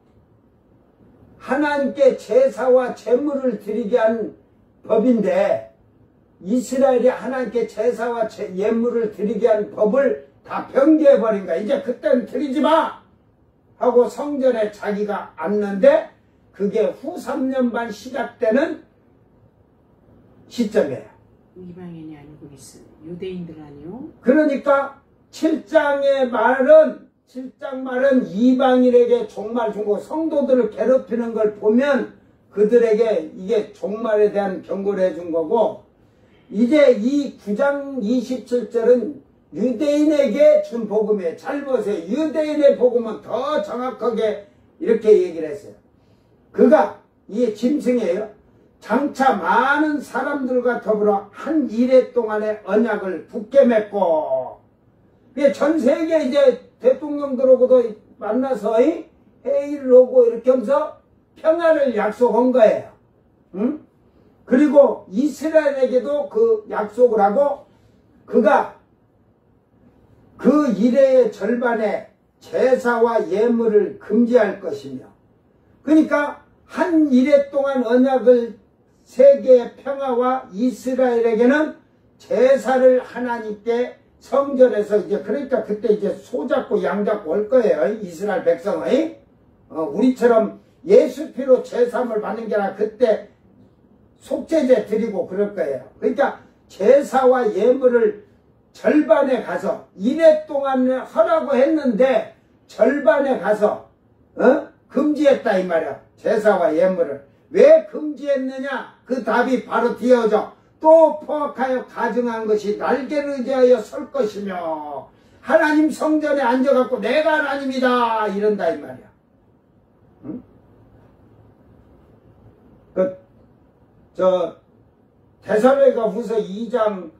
하나님께 제사와 제물을 드리게 한 법인데 이스라엘이 하나님께 제사와 예물을 드리게 한 법을 다 변개해버린 거야. 이제 그때는 드리지 마! 하고 성전에 자기가 앉는데 그게 후 3년 반 시작되는 시점이에요. 이방인이 아니고 유대인들 아니요? 그러니까 7장 말은 이방인에게 종말 준 거, 성도들을 괴롭히는 걸 보면 그들에게 이게 종말에 대한 경고를 해준 거고, 이제 이 9장 27절은 유대인에게 준 복음이에요. 잘 보세요. 유대인의 복음은 더 정확하게 이렇게 얘기를 했어요. 그가, 이게 짐승이에요. 장차 많은 사람들과 더불어 한 일해 동안의 언약을 굳게 맺고, 전 세계 이제 대통령들하고도 만나서 회의를 하고 이렇게 하면서 평화를 약속한 거예요. 응? 그리고 이스라엘에게도 그 약속을 하고 그가 그 일의 절반에 제사와 예물을 금지할 것이며, 그러니까 한 일해 동안 언약을 세계의 평화와 이스라엘에게는 제사를 하나님께 성전에서 이제 그러니까 그때 이제 소 잡고 양 잡고 올 거예요. 이스라엘 백성의 우리처럼 예수 피로 제사함을 받는 게 아니라 그때 속죄제 드리고 그럴 거예요. 그러니까 제사와 예물을 절반에 가서 1회 동안 하라고 했는데 절반에 가서 금지했다 이 말이야. 제사와 예물을. 왜 금지했느냐? 그 답이 바로 뒤어져. 또 포악하여 가증한 것이 날개를 의지하여 설 것이며 하나님 성전에 앉아갖고 내가 하나님이다 이런다 이 말이야. 응? 데살로니가 후서 2장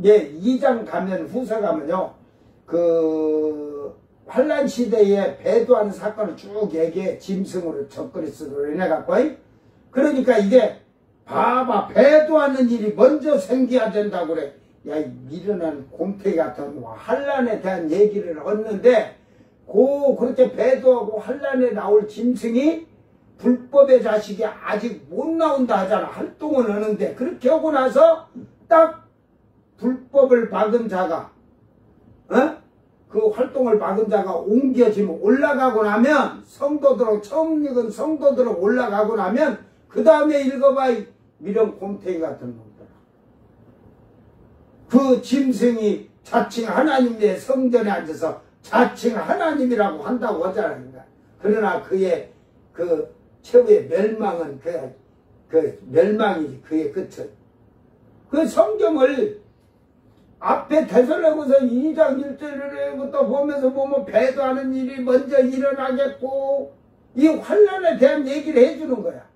2장 가면 후서 가면요 환란 시대에 배도하는 사건을 쭉 얘기해. 짐승으로 적그리스도로 인해 갖고. 그러니까 이게 봐봐 배도하는 일이 먼저 생겨야 된다고 그래. 야 미련한 곰탱이 같은 환란에 대한 얘기를 얻는데 그렇게 배도하고 환란에 나올 짐승이 불법의 자식이 아직 못 나온다 하잖아. 활동을 하는데 그렇게 하고 나서 딱 불법을 박은 자가 그 활동을 박은 자가 옮겨지면 올라가고 나면 성도들은 처음 읽은 성도들은 올라가고 나면 그 다음에 읽어봐 미련 곰탱이 같은 놈들. 그 짐승이 자칭 하나님의 성전에 앉아서 자칭 하나님이라고 한다고 하잖아. 그러나 그의 그 최후의 멸망은 그 멸망이지. 그의 끝은. 그 성경을 앞에 데살로니가서 2장 1절부터 보면서 보면 배도하는 일이 먼저 일어나겠고 이 환란에 대한 얘기를 해주는 거야.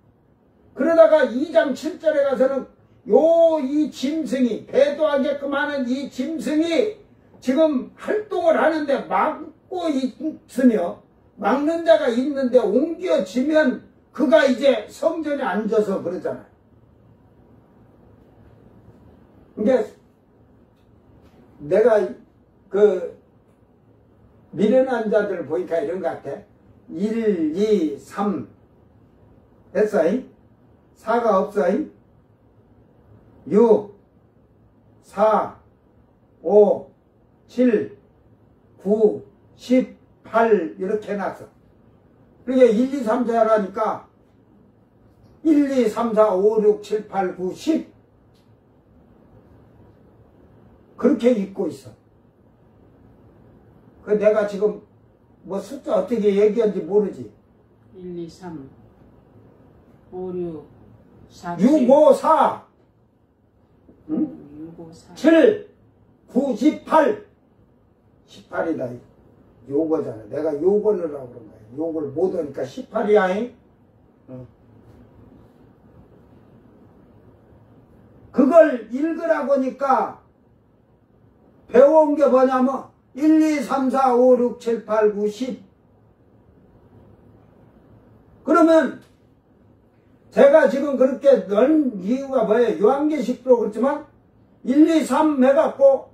그러다가 2장 7절에 가서는 이 짐승이 배도하게끔 하는 이 짐승이 지금 활동을 하는데 막고 있으며 막는 자가 있는데 옮겨지면 그가 이제 성전에 앉아서 그러잖아요. 근데 내가 미련한 자들을 보니까 이런 것 같아. 1, 2, 3 됐어? 4가 없어? 6, 4, 5, 7, 9, 10, 8 이렇게 해놨어. 그러니까 1, 2, 3, 4라니까 1, 2, 3, 4, 5, 6, 7, 8, 9, 10 그렇게 읽고 있어. 내가 지금 뭐 숫자 어떻게 얘기한지 모르지. 1, 2, 3, 5, 6, 4, 6, 5, 4 6, 5, 4 7, 9, 18 18이다. 요거잖아. 내가 요거를 하고 그런 거야. 요걸 못 하니까 18이야. 그걸 읽으라고 하니까 배워온 게 뭐냐면 1, 2, 3, 4, 5, 6, 7, 8, 9, 10 그러면 제가 지금 그렇게 넣은 이유가 뭐예요? 요한계시록도 그렇지만 1, 2, 3 해갖고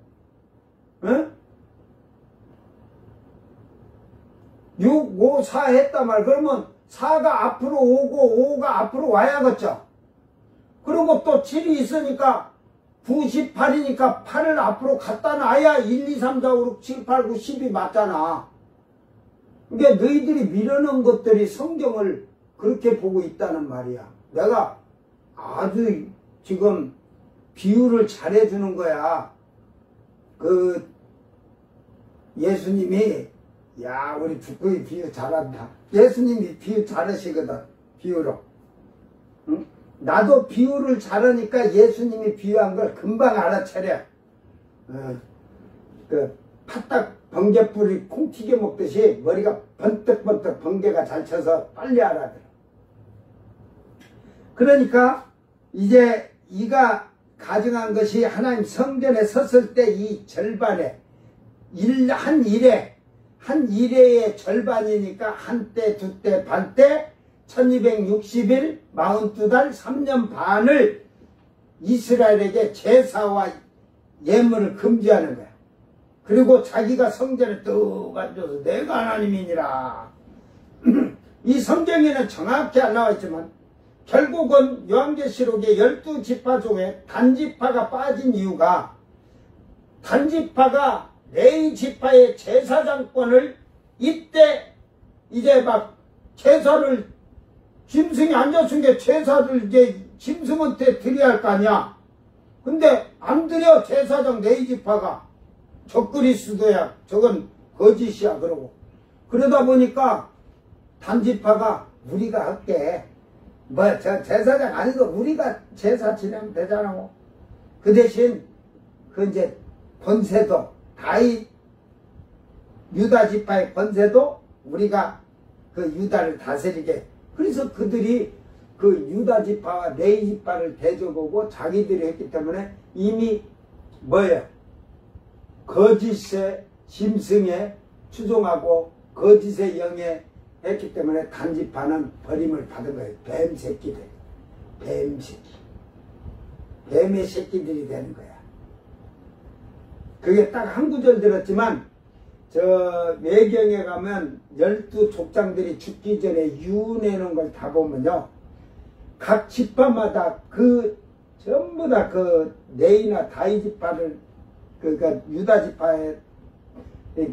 6, 5, 4 했단 말. 그러면 4가 앞으로 오고 5가 앞으로 와야겠죠. 그리고 또 7이 있으니까 98이니까 8을 앞으로 갖다 놔야 1, 2, 3, 4, 5, 6, 7, 8, 9, 10이 맞잖아. 그러니까 너희들이 밀어넣은 것들이 성경을 그렇게 보고 있다는 말이야. 내가 아주 지금 비유를 잘해주는 거야. 예수님이 야 우리 북구이 비유 잘한다. 예수님이 비유 잘하시거든. 비유로. 응? 나도 비유를 잘하니까 예수님이 비유한 걸 금방 알아차려. 팥딱 번개뿌리 콩 튀겨 먹듯이 머리가 번뜩번뜩 번개가 잘 쳐서 빨리 알아들어. 그러니까 이제 이가 가증한 것이 하나님 성전에 섰을 때 이 절반에 한 일회의 절반이니까 한때, 두때, 반때 1260일, 42달, 3년 반을 이스라엘에게 제사와 예물을 금지하는 거야. 그리고 자기가 성전에 뚝 앉아서 내가 하나님이니라. 이 성경에는 정확히 안 나와 있지만 결국은 요한계시록의 12지파 중에 단지파가 빠진 이유가 단지파가 레위 지파의 제사장권을 이때 이제 막 제사를 짐승이 앉았은 게 제사를 이제 짐승한테 드려야 할 거 아니야. 근데 안 드려. 제사장 레위 지파가 적그리스도야. 저건 거짓이야. 그러고 그러다 보니까 단지파가 우리가 할게. 뭐 저 제사장 아니고 우리가 제사 지내면 되잖아. 그 대신 그 이제 권세도 다윗 유다 지파의 권세도 우리가 그 유다를 다스리게. 그래서 그들이 그 유다 지파와 레위 지파를 대적하고 자기들이 했기 때문에 이미 뭐예요? 거짓의 짐승에 추종하고 거짓의 영에 했기 때문에 단지파는 버림을 받은 거예요. 뱀 새끼들. 뱀 새끼. 뱀의 새끼들이 되는 거야. 그게 딱 한 구절 들었지만 저 외경에 가면 12족장들이 죽기 전에 유내는 걸 다 보면요. 각 지파마다 그 전부 다 그 레위나 다윗 지파를 그러니까 유다 지파에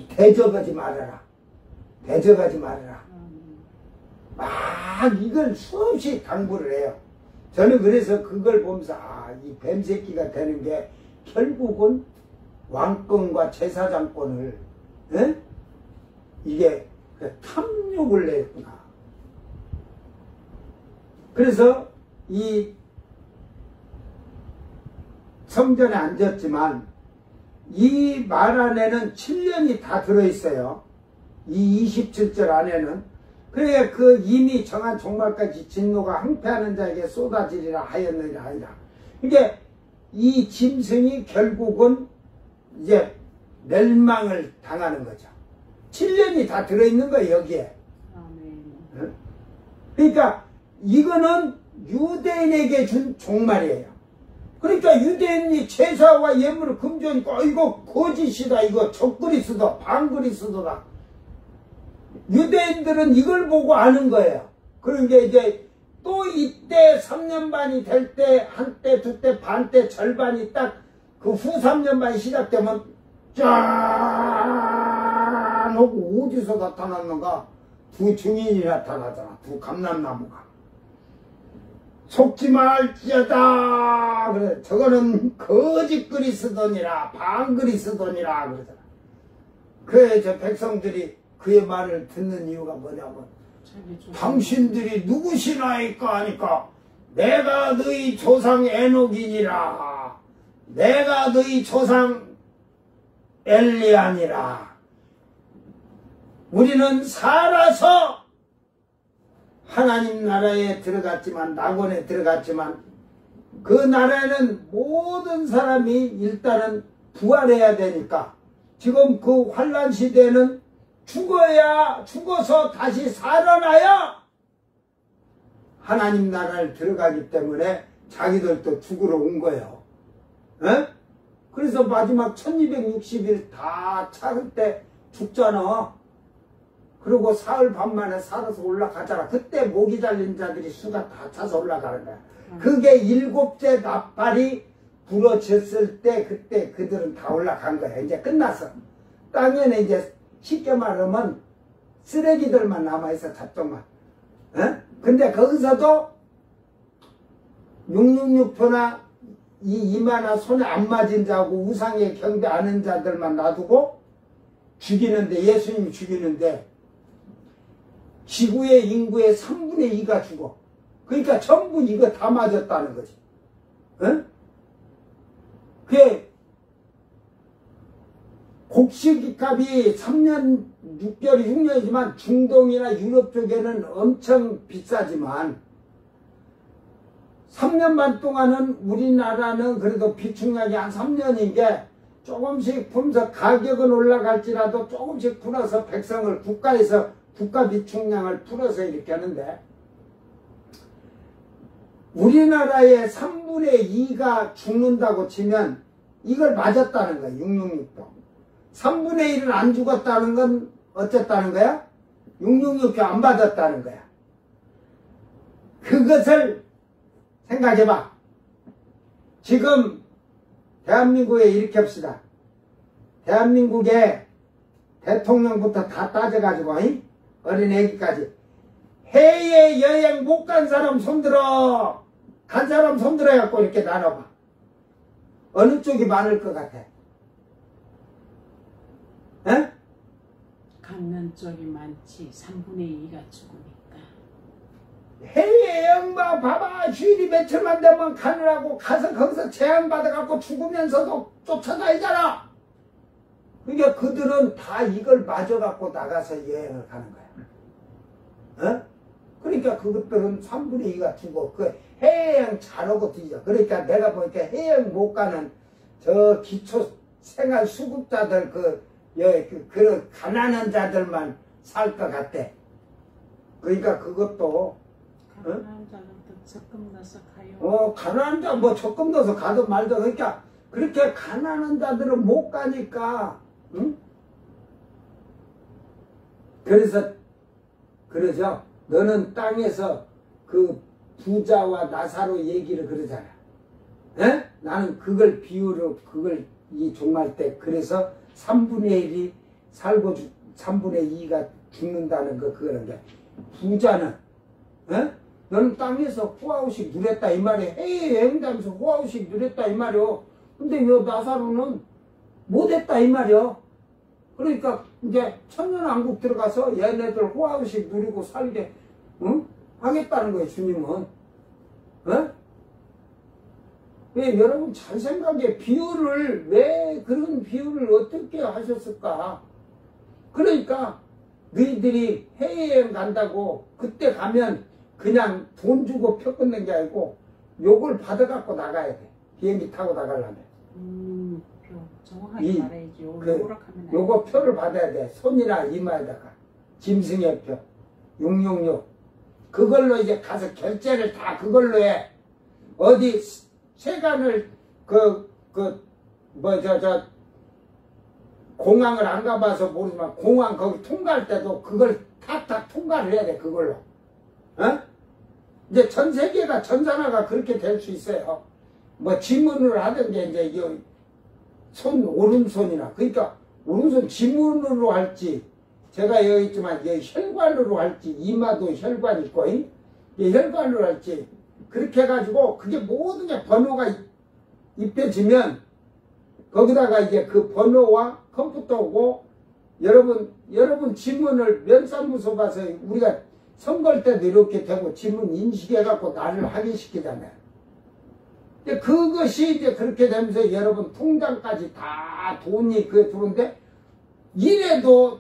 대적하지 말아라. 대적하지 말아라. 막 이걸 수없이 당부를 해요. 저는 그래서 그걸 보면서 이 뱀새끼가 되는 게 결국은 왕권과 제사장권을 이게 탐욕을 냈구나. 그래서 이 성전에 앉았지만 이 말 안에는 7년이 다 들어있어요. 이 27절 안에는. 그래 그 이미 정한 종말까지 진노가 항폐하는 자에게 쏟아지리라 하였느니라 하니라. 그러니까 이 짐승이 결국은 이제 멸망을 당하는 거죠. 7년이 다 들어있는 거예요 여기에. 아멘. 그러니까 이거는 유대인에게 준 종말이에요. 그러니까 유대인이 제사와 예물을 금지하니까 이거 거짓이다, 이거 적그리스도 반그리스도다. 유대인들은 이걸 보고 아는 거예요. 그러니까 이제 또 이때 3년 반이 될 때 한때 두때 반때 절반이 딱 그 후 3년 반이 시작되면 짠 하고 어디서 나타났는가? 두 증인이 나타나잖아. 두 감람나무가. 속지 말지어다. 그래. 저거는 거짓 그리스도니라 반 그리스도니라 그러잖아. 그래 저 백성들이 그의 말을 듣는 이유가 뭐냐면 당신들이 누구시나이까 하니까 내가 너희 조상 에녹이니라. 내가 너희 조상 엘리야니라. 우리는 살아서 하나님 나라에 들어갔지만 낙원에 들어갔지만 그 나라에는 모든 사람이 일단은 부활해야 되니까 지금 그 환란 시대에는 죽어서 다시 살아나야 하나님 나라를 들어가기 때문에 자기들도 죽으러 온 거예요. 에? 그래서 마지막 1260일 다 차를 때 죽잖아. 그리고 사흘 반 만에 살아서 올라가잖아. 그때 목이 잘린 자들이 수가 다 차서 올라가는 거야. 그게 7째 나팔이 부러졌을 때 그때 그들은 다 올라간 거야. 이제 끝났어. 땅에는 이제 쉽게 말하면 쓰레기들만 남아있어. 잡종만. 근데 거기서도 666표나 이 이마나 손에 안 맞은 자하고 우상에 경배하는 자들만 놔두고 죽이는데, 예수님이 죽이는데 지구의 인구의 3분의 2가 죽어. 그러니까 전부 이거 다 맞았다는 거지. 그게 곡식값이 3년 6개월이 6년이지만 중동이나 유럽 쪽에는 엄청 비싸지만 3년 반 동안은 우리나라는 그래도 비축량이 한 3년인 게 조금씩 품서 가격은 올라갈지라도 조금씩 풀어서 백성을 국가에서 국가 비축량을 풀어서 이렇게 하는데 우리나라의 3분의 2가 죽는다고 치면 이걸 맞았다는 거야. 666도. 3분의 1은 안 죽었다는 건 어쨌다는 거야? 666도 안 맞았다는 거야. 그것을 생각해봐. 지금 대한민국에 이렇게 합시다. 대한민국에 대통령부터 다 따져가지고 어린 애기까지 해외 여행 못 간 사람 손들어. 간 사람 손들어 갖고 이렇게 나눠봐. 어느 쪽이 많을 것 같아? 에? 갖는 쪽이 많지. 3분의 2가 죽으니까. 해외여행 봐봐. 휴일이 며칠만 되면 가느라고 가서 거기서 제한받아갖고 죽으면서도 쫓아다니잖아. 그러니까 그들은 다 이걸 맞아갖고 나가서 여행을 가는 거야. 어? 그러니까 그것들은 3분의 2가 죽어. 그 해외여행 잘하고 뒤져. 그러니까 내가 보니까 해외여행 못 가는 저 기초생활 수급자들 그런 가난한 자들만 살 것 같대. 그러니까 그것도 가난한 자들도 적금 넣어서 가요. 가난한 자 뭐 적금 넣어서 가도 말도. 그러니까 그렇게 가난한 자들은 못 가니까, 응? 그러죠. 너는 땅에서 그 부자와 나사로 얘기를 그러잖아. 에? 나는 그걸 비유로, 그걸 이 종말 때, 그래서 3분의 1이 살고 3분의 2가 죽는다는 거, 그거는 게. 부자는, 에? 너는 땅에서 호화우식 누렸다, 이 말이야. 해외여행 다니면서 호화우식 누렸다, 이 말이야. 근데 요 나사로는 못했다, 이 말이야. 그러니까 이제 천년왕국 들어가서 얘네들 호화우식 누리고 살게, 응? 하겠다는 거예요, 주님은. 어? 왜 여러분 잘 생각해. 비유를, 왜 그런 비유를 어떻게 하셨을까? 그러니까 너희들이 해외여행 간다고 그때 가면 그냥 돈 주고 표 끊는 게 아니고 요걸 받아갖고 나가야 돼. 비행기 타고 나가려면. 표. 정확하게 말해야지. 요거 표를 받아야 돼. 손이나 이마에다가. 짐승의 표. 666. 그걸로 이제 가서 결제를 다 그걸로 해. 어디 세관을 공항을 안 가봐서 모르지만 공항 거기 통과할 때도 그걸 다 통과를 해야 돼. 그걸로. 어? 이제 전 세계가 전산화가 그렇게 될 수 있어요. 뭐 지문을 하던 게 이제 손 오른손이나, 그러니까 오른손 지문으로 할지, 제가 여기 있지만 여기 혈관으로 할지, 이마도 혈관 있고 혈관으로 할지, 그렇게 해가지고 그게 모든 게 번호가 입혀지면 거기다가 이제 그 번호와 컴퓨터고, 여러분 지문을 면사무소 가서 우리가 선거할 때도 이렇게 되고 지문 인식해갖고 나를 확인시키잖아요. 그것이 이제 그렇게 되면서 여러분 통장까지 다 돈이 그게 들어오는데, 이래도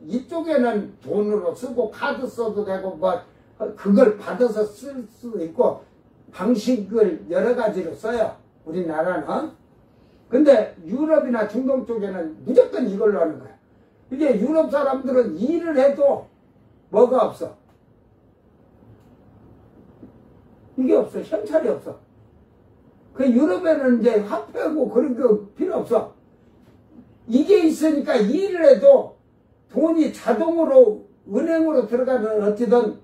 이쪽에는 돈으로 쓰고 카드 써도 되고 뭐 그걸 받아서 쓸 수도 있고 방식을 여러 가지로 써요, 우리나라는. 근데 유럽이나 중동 쪽에는 무조건 이걸로 하는 거야. 이게 유럽 사람들은 일을 해도 뭐가 없어. 이게 없어. 현찰이 없어. 그 유럽에는 이제 화폐고 그런 거 필요 없어. 이게 있으니까 일을 해도 돈이 자동으로 은행으로 들어가는, 어찌든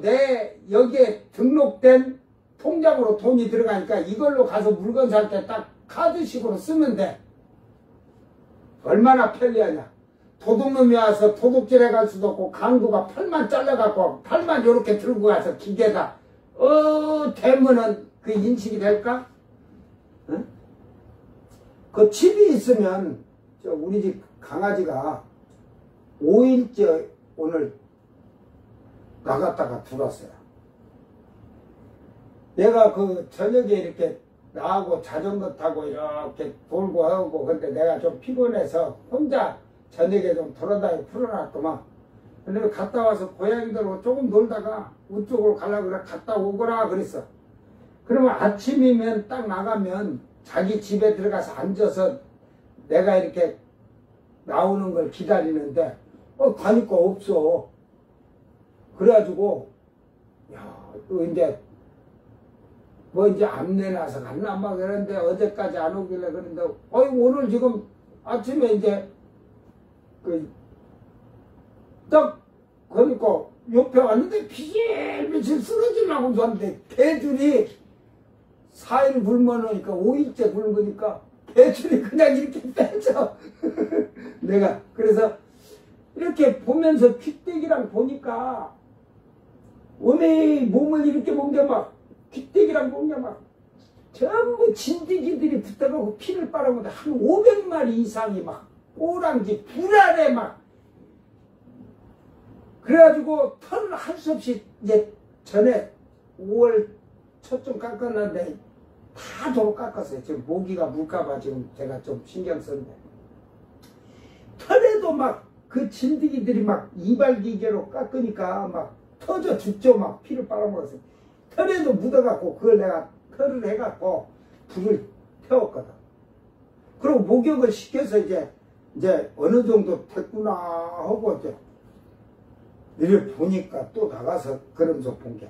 내 여기에 등록된 통장으로 돈이 들어가니까 이걸로 가서 물건 살 때 딱 카드식으로 쓰면 돼. 얼마나 편리하냐. 도둑놈이 와서 도둑질 해갈 수도 없고, 강도가 팔만 잘라갖고 팔만 요렇게 들고 가서 기계다 대면은 그 인식이 될까? 응? 그 칩이 있으면, 우리 집 강아지가 5일째 오늘 나갔다가 들어왔어요. 내가 그 저녁에 이렇게 나하고 자전거 타고 이렇게 돌고 하고, 근데 내가 좀 피곤해서 혼자 저녁에 좀 돌아다니고 풀어놨더만. 근데 갔다 와서 고양이들하고 조금 놀다가 우쪽으로 가려고 그래. 갔다 오거라 그랬어. 그러면 아침이면 딱 나가면 자기 집에 들어가서 앉아서 내가 이렇게 나오는 걸 기다리는데 가니까 없어. 그래가지고 이제 이제 암내나서 갔나 막 그랬는데 어제까지 안 오길래 그랬는데 오늘 지금 아침에 이제 딱 그러니까 옆에 왔는데 비실비실 쓰러지려고 줬는데 개줄이 4일 굶어놓으니까 5일째 굶으니까 배출이 그냥 이렇게 빼져. 내가 그래서 이렇게 보면서 귀때기랑 보니까 어메 몸을 이렇게 본 게 막 귀때기랑 본 게 막 전부 진드기들이 붙어가고 피를 빨아먹는데 한 500마리 이상이 막 꼬랑지 불알에 막 그래가지고 털을 할 수 없이 이제 전에 5월 초쯤 깎았는데 다 도로 깎았어요. 지금 모기가 물까봐 지금 제가 좀 신경 썼는데 털에도 막 그 진드기들이 막 이발기계로 깎으니까 막 터져 죽죠. 막 피를 빨아먹었어요. 털에도 묻어갖고 그걸 내가 털을 해갖고 불을 태웠거든. 그리고 목욕을 시켜서 이제 어느 정도 됐구나 하고 이제 이렇게 보니까 또 나가서 그러면서 본 게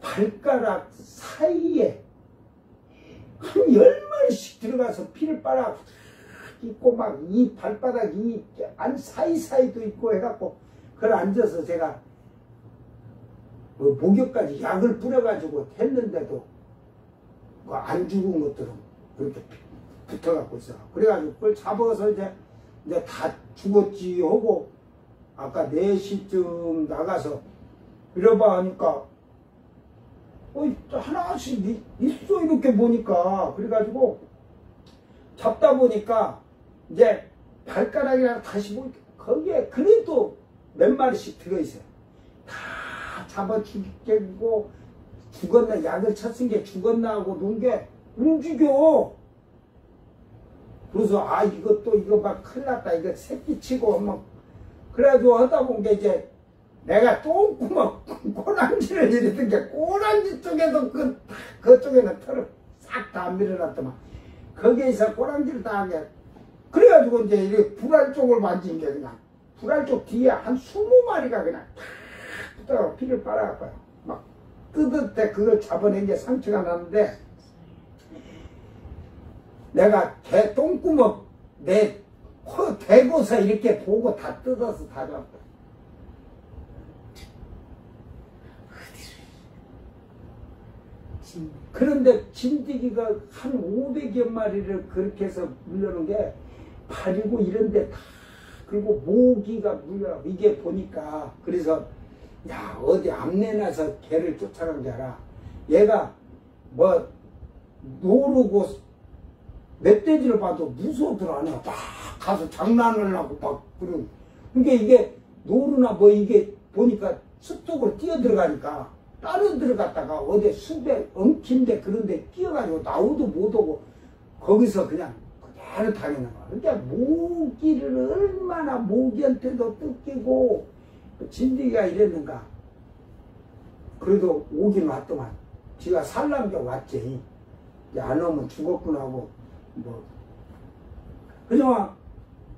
발가락 사이에 한 10마리씩 들어가서 피를 빨아 있고 막 이 발바닥 이 안 사이사이도 있고 해갖고 그걸 앉아서 제가 목욕까지 약을 뿌려가지고 했는데도 안 죽은 것들은 그렇게 붙어갖고 있어. 그래가지고 그걸 잡아서 이제 다 죽었지 하고 아까 4시쯤 나가서 이러봐 하니까 하나씩 있어 이렇게 보니까 그래가지고 잡다 보니까 이제 발가락이랑 다시 보니까 거기에 그래도 몇 마리씩 들어있어요. 다 잡아 죽이고 죽었나 약을 쳤은 게 죽었나 하고 논 게 움직여. 그래서 이것도 이거 막 큰일 났다 이거 새끼 치고 막 그래가지고 하다 본 게 이제 내가 똥구멍 꼬랑지를 이랬던 게 꼬랑지 쪽에도 그쪽에는 털을 싹 다 밀어놨더만 거기에서 꼬랑지를 다 하게 그래가지고 이제 이렇게 불알 쪽을 만진 게 그냥 불알 쪽 뒤에 한 20마리가 그냥 탁 붙어가 피를 빨아갖고요. 막 뜯을 때 그걸 잡아낸 게 상처가 나는데 내가 개 똥구멍 내 코 대고서 이렇게 보고 다 뜯어서 다 잡았다. 그런데 진드기가 한 500여 마리를 그렇게 해서 물려놓은 게 발이고 이런데 다 그리고 모기가 물려 이게 보니까 그래서 야 어디 암내나서 개를 쫓아간 게 아니라 얘가 뭐 노르고 멧돼지를 봐도 무서워들 막 가서 장난을 하고 막 그런 그러니까 이게 노루나 뭐 이게 보니까 숲속으로 뛰어 들어가니까 따로 들어갔다가 어디 숲에 엉킨데 그런데 끼어가지고 나오도 못 오고 거기서 그냥 그대로 다니는 거야. 그러니까 모기를 얼마나 모기한테도 뜯기고 진드기가 이랬는가. 그래도 오긴 왔더만 지가 살란 게 왔지. 안 오면 죽었구나 하고 뭐 그냥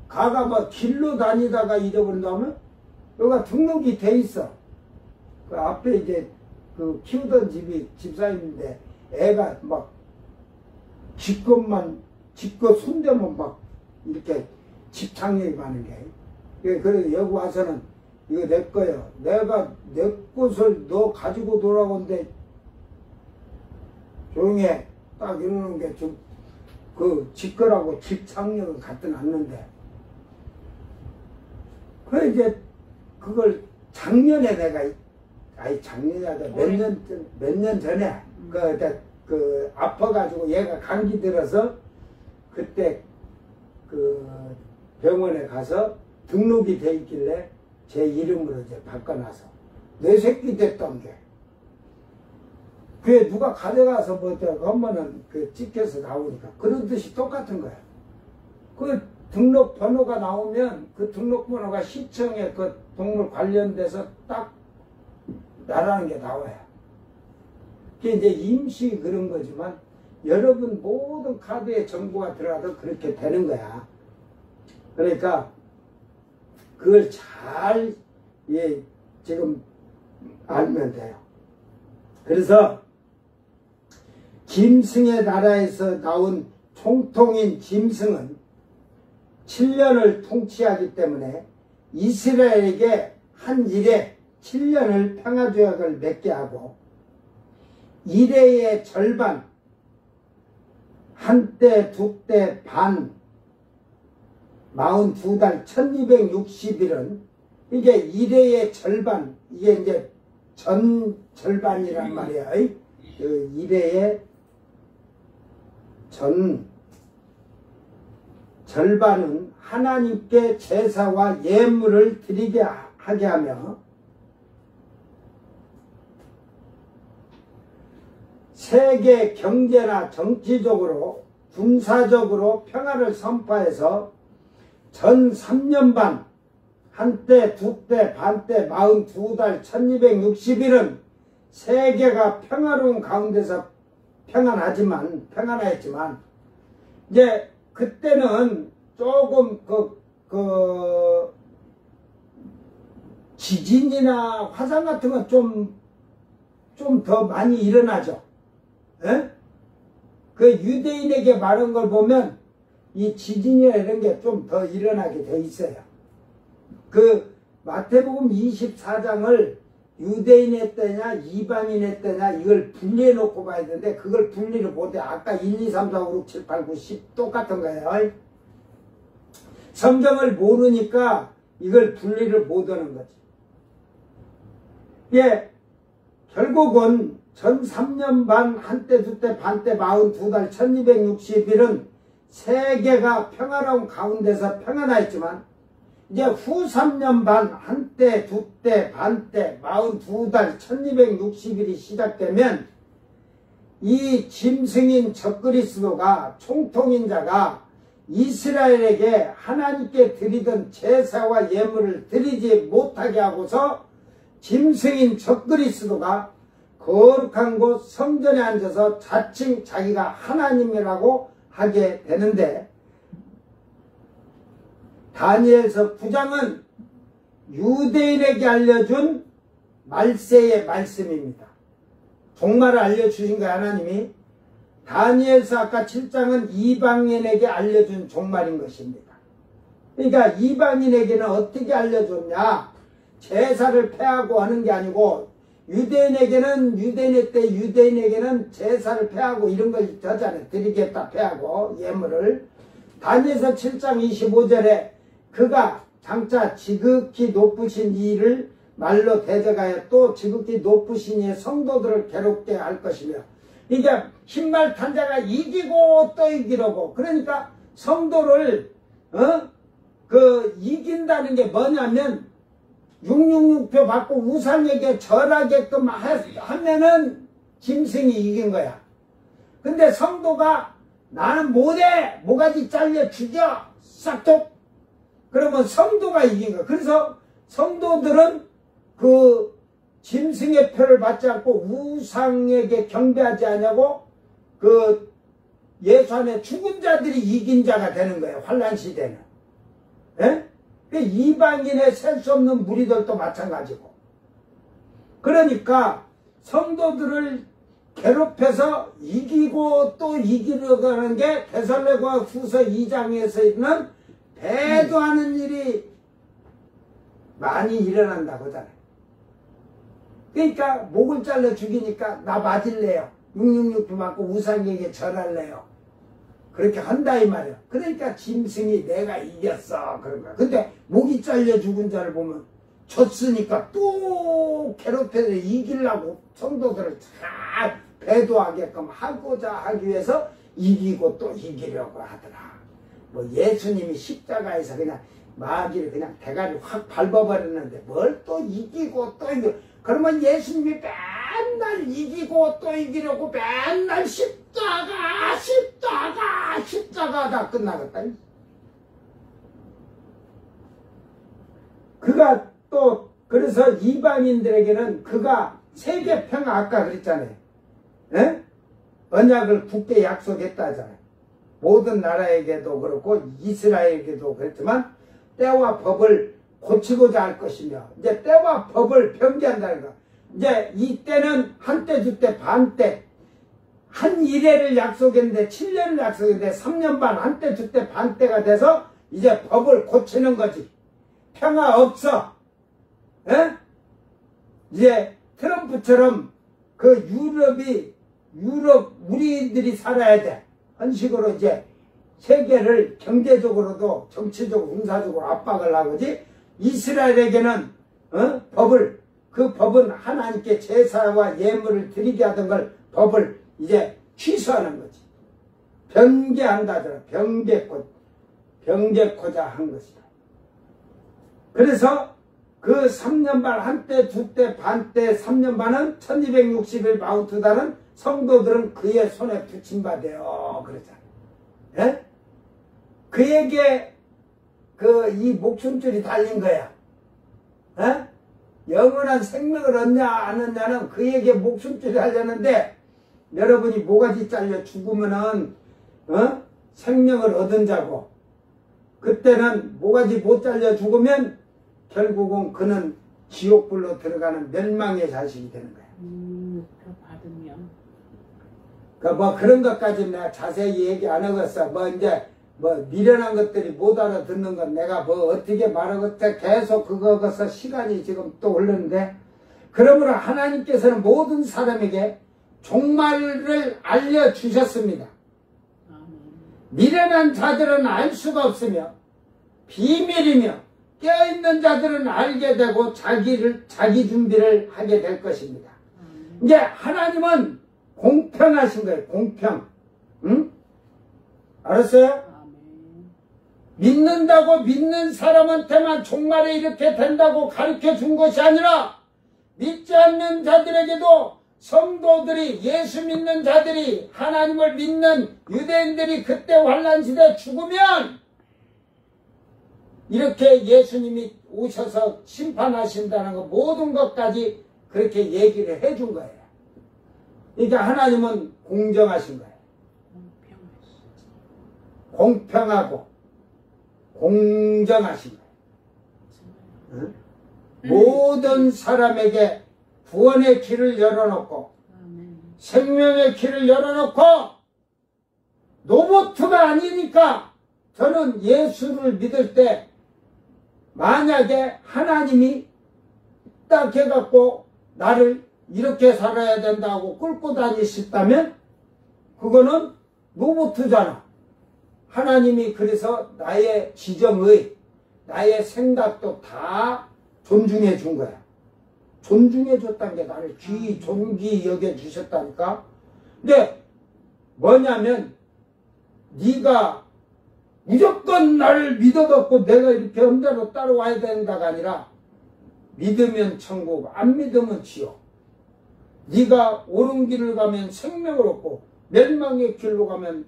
가가 뭐 길로 다니다가 잃어버린 다음에 여기가 등록이 돼 있어. 그 앞에 이제 그 키우던 집이 집사님인데 애가 막 집것 손대면 막 이렇게 집착력이 많은 게. 그래서 여기 와서는 이거 내 거야. 내가 내 것을 너 가지고 돌아오는데 조용히 해. 딱 이러는 게 좀 그 집거라고 집착력은 갖다 놨는데. 그래 이제 그걸 작년에 내가 작년이 아니라 몇 년 전에 그 아파가지고 얘가 감기 들어서 그때 그 병원에 가서 등록이 돼 있길래 제 이름으로 이제 바꿔놔서 내 새끼 됐던 게 그게 누가 가져가서 뭐 하면은 그 찍혀서 나오니까 그런 듯이 똑같은 거야. 그 등록 번호가 나오면 그 등록 번호가 시청에 그 동물 관련돼서 딱 나라는 게 나와요. 그게 이제 임시 그런 거지만 여러분 모든 카드에 정보가 들어가도 그렇게 되는 거야. 그러니까 그걸 잘 지금 알면 돼요. 그래서 짐승의 나라에서 나온 총통인 짐승은 7년을 통치하기 때문에 이스라엘에게 한 일에 7년을 평화조약을 맺게 하고 1회의 절반 한때, 두때, 반, 42달, 1260일은 이게 일회의 절반, 이게 이제 전 절반이란 말이야. 그 일회의 전 절반은 하나님께 제사와 예물을 드리게 하게 하며 세계 경제나 정치적으로 군사적으로 평화를 선포해서 전 3년 반, 한때, 두때, 반때, 42달, 1260일은 세계가 평화로운 가운데서 평안하였지만, 이제 그때는 조금 지진이나 화산 같은 건 좀 더 많이 일어나죠. 에? 그 유대인에게 말한 걸 보면 이 지진이나 이런 게 좀 더 일어나게 돼 있어요. 그 마태복음 24장을 유대인의 때냐 이방인의 때냐 이걸 분리해 놓고 봐야 되는데 그걸 분리를 못해. 아까 1, 2, 3, 4, 5, 6, 7, 8, 9, 10 똑같은 거예요. 성경을 모르니까 이걸 분리를 못하는 거지. 예, 결국은 전 3년 반, 한때, 두때, 반때, 42달, 1260일은 세계가 평화로운 가운데서 평안하였지만 이제 후 3년 반, 한때, 두때, 반때, 42달, 1260일이 시작되면 이 짐승인 적그리스도가 총통인 자가 이스라엘에게 하나님께 드리던 제사와 예물을 드리지 못하게 하고서 짐승인 적그리스도가 거룩한 곳 성전에 앉아서 자칭 자기가 하나님이라고 하게 되는데 다니엘서 9장은 유대인에게 알려준 말세의 말씀입니다. 종말을 알려주신 거예요, 하나님이. 다니엘서 아까 7장은 이방인에게 알려준 종말인 것입니다. 그러니까 이방인에게는 어떻게 알려줬냐? 제사를 폐하고 하는 게 아니고 유대인에게는 유대인의 때 유대인에게는 제사를 폐하고 이런 걸 저자를 드리겠다 폐하고 예물을. 다니엘서 7장 25절에 그가 장차 지극히 높으신 이를 말로 대적하여 또 지극히 높으신 이의 성도들을 괴롭게 할 것이며, 그러니까 흰말 탄 자가 이기고 또 이기려고. 그러니까 성도를 이긴다는 게 뭐냐면 666표 받고 우상에게 절하게끔 하면은 짐승이 이긴 거야. 근데 성도가 나는 못해, 모가지 잘려 죽여 싹둑, 그러면 성도가 이긴 거야. 그래서 성도들은 그 짐승의 표를 받지 않고 우상에게 경배하지 않냐고 그 예수 안에 죽은 자들이 이긴 자가 되는 거예요. 환란 시대는. 예? 이방인의 셀 수 없는 무리들도 마찬가지고. 그러니까 성도들을 괴롭혀서 이기고 또 이기려고 하는 게 데살로니가 후서 2장에서 있는 배도하는 일이 많이 일어난다고 하잖아요. 그러니까 목을 잘라 죽이니까 나 맞을래요. 666표 맞고 우상에게 절할래요. 그렇게 한다 이 말이야. 그러니까 짐승이 내가 이겼어 그런 거야. 근데 목이 잘려 죽은 자를 보면 졌으니까 또 괴롭혀서 이기려고 성도들을 잘 배도하게끔 하고자 하기 위해서 이기고 또 이기려고 하더라. 뭐 예수님이 십자가에서 그냥 마귀를 그냥 대가리 확 밟아버렸는데 뭘 또 이기고 또 이기고. 그러면 예수님이 맨날 이기고 또 이기려고 맨날 십자가 다 끝나겠다. 그가 또 그래서 이방인들에게는 그가 세계 평화 아까 그랬잖아요. 에? 언약을 굳게 약속했다 하잖아요. 모든 나라에게도 그렇고 이스라엘에게도 그랬지만 때와 법을 고치고자 할 것이며 이제 때와 법을 변개한다는 거. 이제 이때는 한때 두때 반때 한 일회를 약속했는데 7년을 약속했는데 3년 반 한때 두때 반때가 돼서 이제 법을 고치는 거지. 평화 없어. 에? 이제 트럼프처럼 그 유럽 우리들이 살아야 돼. 식으로 이제 세계를 경제적으로도 정치적으로 군사적으로 압박을 하고지. 이스라엘에게는 그 법은 하나님께 제사와 예물을 드리게 하던 걸 법을 이제 취소하는 거지. 변개한다더라. 변개코자 한 것이다. 그래서 그 3년 반, 한때, 두때, 반때, 3년 반은 1260일 마우트다는 성도들은 그의 손에 붙임받아요. 그러잖아. 예? 그에게 이 목숨줄이 달린 거야. 예? 영원한 생명을 얻냐 안 얻냐는 그에게 목숨줄이 달렸는데, 여러분이 모가지 잘려 죽으면은 생명을 얻은 자고, 그때는 모가지 못 잘려 죽으면 결국은 그는 지옥불로 들어가는 멸망의 자식이 되는 거야. 그 받으면. 뭐 그런 것까지는 내가 자세히 얘기 안 하겠어. 이제 미련한 것들이 못 알아듣는 건 내가 어떻게 말하겠다. 계속 그거서 시간이 지금 또 흐르는데, 그러므로 하나님께서는 모든 사람에게 종말을 알려주셨습니다. 미련한 자들은 알 수가 없으며 비밀이며 깨어있는 자들은 알게 되고 자기 준비를 하게 될 것입니다. 이제 하나님은 공평하신 거예요. 공평. 응? 알았어요? 믿는다고 믿는 사람한테만 종말에 이렇게 된다고 가르쳐 준 것이 아니라, 믿지 않는 자들에게도 성도들이, 예수 믿는 자들이, 하나님을 믿는 유대인들이 그때 환난시대 죽으면 이렇게 예수님이 오셔서 심판하신다는 거, 모든 것까지 그렇게 얘기를 해준 거예요. 그러니까 하나님은 공정하신 거예요. 공평하고 공정하신 거예요. 응? 모든 사람에게 구원의 길을 열어놓고 생명의 길을 열어놓고, 로봇가 아니니까 저는 예수를 믿을 때 만약에 하나님이 딱 해갖고 나를 이렇게 살아야 된다고 끌고 다니셨다면 그거는 로봇잖아. 하나님이 그래서 나의 지정의, 나의 생각도 다 존중해 준 거야. 존중해 줬다는 게 나를 존귀 여겨 주셨다니까. 근데 뭐냐면, 네가 무조건 나를 믿어갖고 내가 이렇게 언제로 따라와야 된다가 아니라, 믿으면 천국, 안 믿으면 지옥. 네가 옳은 길을 가면 생명을 얻고 멸망의 길로 가면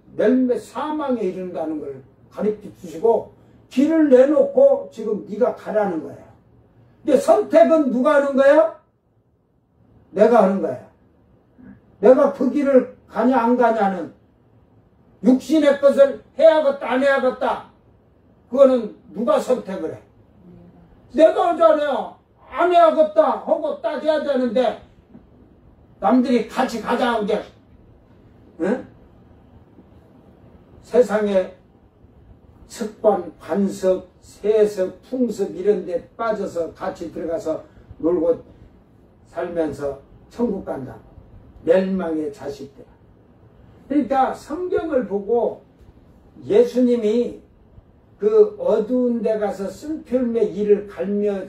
사망에 이른다는 걸 가르쳐 주시고, 길을 내놓고 지금 네가 가라는 거야. 근데 선택은 누가 하는 거야? 내가 하는 거야. 내가 그 길을 가냐 안 가냐는, 육신의 것을 해야겠다 안 해야겠다, 그거는 누가 선택을 해? 내가 하잖아요. 안 해야겠다 하고 딱 해야 되는데, 남들이 같이 가자는 게, 응? 세상에 습관, 관습, 세습, 풍습 이런 데 빠져서 같이 들어가서 놀고 살면서 천국 간다고. 멸망의 자식들. 그러니까 성경을 보고 예수님이 그 어두운 데 가서 슬피 울며 이를 갈며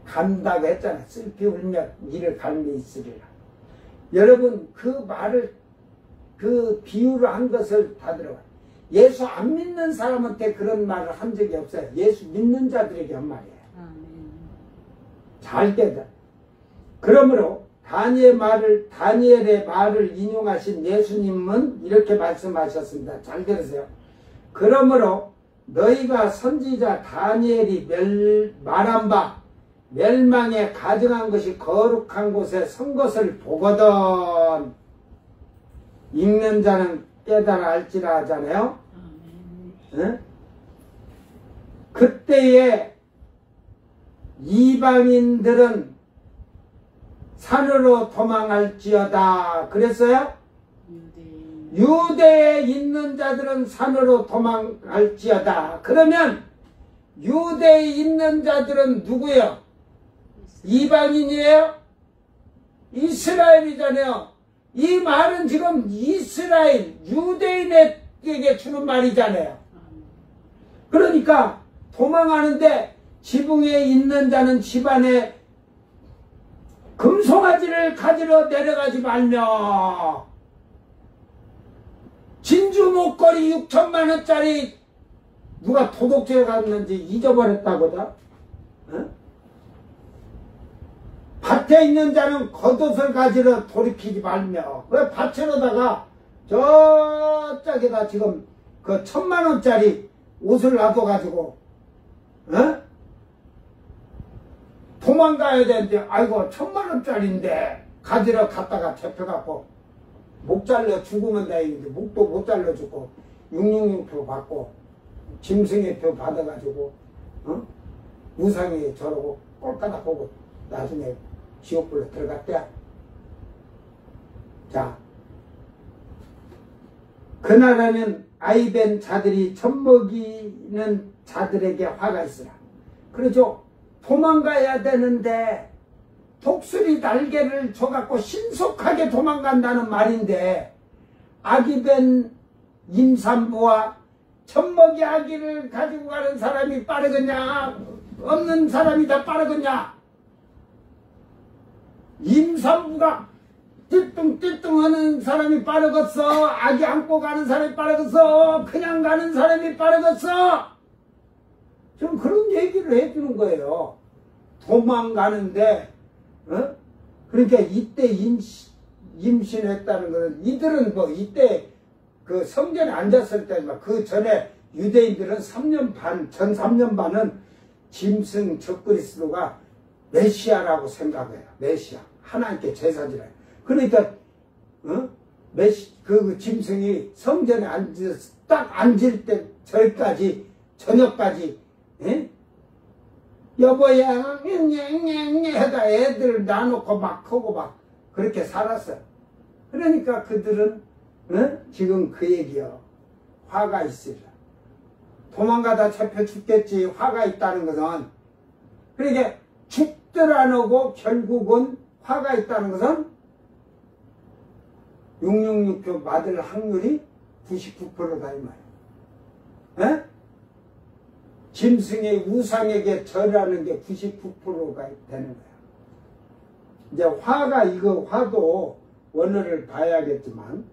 간다고 했잖아요. 슬피 울며 이를 갈며 있으리라. 여러분, 그 말을, 그 비유를 한 것을 다 들어봐요. 예수 안 믿는 사람한테 그런 말을 한 적이 없어요. 예수 믿는 자들에게 한 말이에요. 잘 깨달아. 그러므로 다니엘의 말을 인용하신 예수님은 이렇게 말씀하셨습니다. 잘 들으세요. 그러므로 너희가 선지자 다니엘이 말한 바 멸망에 가증한 것이 거룩한 곳에 선 것을 보거든 읽는 자는 깨달아 알지라 하잖아요. 응? 그때에 이방인들은 산으로 도망할지어다 그랬어요? 유대에 있는 자들은 산으로 도망할지어다. 그러면 유대에 있는 자들은 누구예요? 이방인이에요? 이스라엘이잖아요. 이 말은 지금 이스라엘 유대인에게 주는 말이잖아요. 그러니까 도망하는데 지붕에 있는 자는 집안에 금송아지를 가지러 내려가지 말며 진주 목걸이 6천만 원짜리 누가 도둑질해 갔는지 잊어버렸다고다. 어? 밭에 있는 자는 겉옷을 가지러 돌이키지 말며 왜 밭에로다가 저쪽에다 지금 그 1,000만 원짜리 옷을 놔둬가지고 어? 도망가야 되는데 아이고 1,000만 원짜리인데 가지러 갔다가 잡혀갖고 목 잘려 죽으면 다행인데 목도 못 잘라주고 666표 받고 짐승의 표 받아가지고 어? 우상에 저러고 꼴까닥 보고 나중에 지옥불로 들어갔대야. 자, 그날에는 아이벤 자들이 젖먹이는 자들에게 화가 있으라. 그러죠. 도망가야 되는데 독수리 날개를 줘갖고 신속하게 도망간다는 말인데 아기된 임산부와 젖먹이 아기를 가지고 가는 사람이 빠르겠냐 없는 사람이 더 빠르겠냐. 임산부가 띠뚱띠뚱 하는 사람이 빠르겠어? 아기 안고 가는 사람이 빠르겠어? 그냥 가는 사람이 빠르겠어? 좀 그런 얘기를 해주는 거예요. 도망가는데 어? 그러니까 이때 임신했다는 것은 이들은 뭐 이때 그 성전에 앉았을 때 그 전에 유대인들은 3년 반, 전 3년 반은 짐승 적그리스도가 메시아라고 생각해요. 메시아. 하나님께 제사지라요. 그러니까 어? 그 짐승이 성전에 딱 앉을 때 저기까지 저녁까지 에? 여보야 해다 애들 놔놓고 막 크고 막 그렇게 살았어요. 그러니까 그들은 어? 지금 그 얘기요. 화가 있으리라. 도망가다 잡혀 죽겠지. 화가 있다는 것은 그러니까 죽들 안 오고 결국은 화가 있다는 것은 666표 맞을 확률이 99%다 이 말이에요. 에? 짐승의 우상에게 절하는 게 99%가 되는 거야. 이제 화가 이거 화도 원어를 봐야겠지만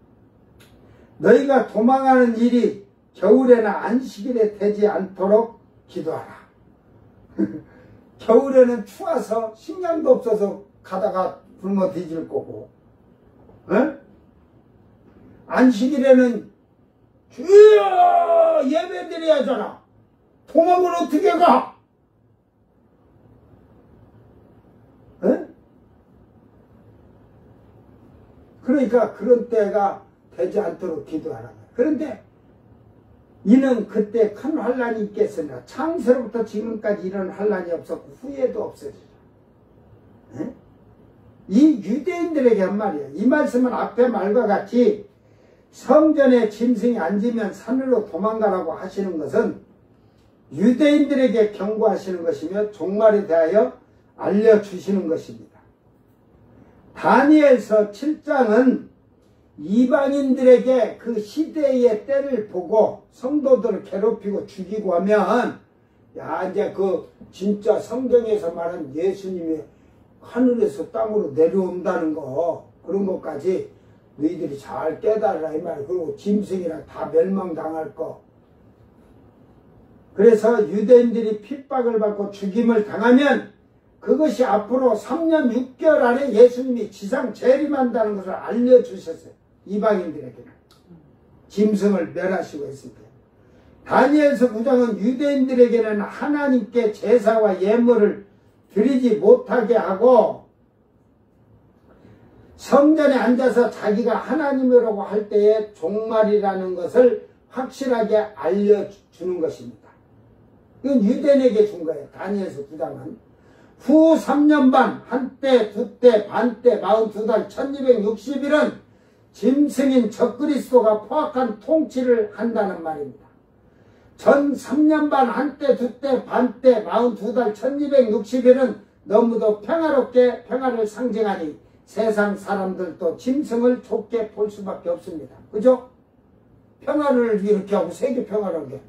너희가 도망하는 일이 겨울에나 안식일에 되지 않도록 기도하라. 겨울에는 추워서 식량도 없어서 가다가 굶어 뒤질 거고 에? 안식일에는 주여 예배 드려야 하잖아. 도망을 어떻게 가? 에? 그러니까 그런 때가 되지 않도록 기도하라. 그런데 이는 그때 큰 환란이 있겠으나 창세로부터 지금까지 이런 환란이 없었고 후에도 없으리라. 에? 이 유대인들에게 한 말이에요. 이 말씀은 앞에 말과 같이 성전에 짐승이 앉으면 산으로 도망가라고 하시는 것은 유대인들에게 경고하시는 것이며 종말에 대하여 알려주시는 것입니다. 다니엘서 7장은 이방인들에게 그 시대의 때를 보고 성도들을 괴롭히고 죽이고 하면 야 이제 그 진짜 성경에서 말한 예수님이 하늘에서 땅으로 내려온다는 거 그런 것까지 너희들이 잘 깨달으라 이 말이에요. 그리고 짐승이랑 다 멸망당할 거. 그래서 유대인들이 핍박을 받고 죽임을 당하면 그것이 앞으로 3년 6개월 안에 예수님이 지상 재림한다는 것을 알려주셨어요. 이방인들에게는. 짐승을 멸하시고 있을 때. 다니엘서 9장은 유대인들에게는 하나님께 제사와 예물을 드리지 못하게 하고 성전에 앉아서 자기가 하나님이라고 할 때에 종말이라는 것을 확실하게 알려주는 것입니다. 이건 유대인에게 준 거예요. 다니엘서 9장은. 후 3년 반, 한때, 두때, 반때, 42달, 1260일은 짐승인 적그리스도가 포악한 통치를 한다는 말입니다. 전 3년 반, 한때, 두때, 반때, 42달, 1260일은 너무도 평화롭게 평화를 상징하니 세상 사람들도 짐승을 좋게 볼 수밖에 없습니다. 그죠? 평화를 이렇게 하고 세계 평화라는 게.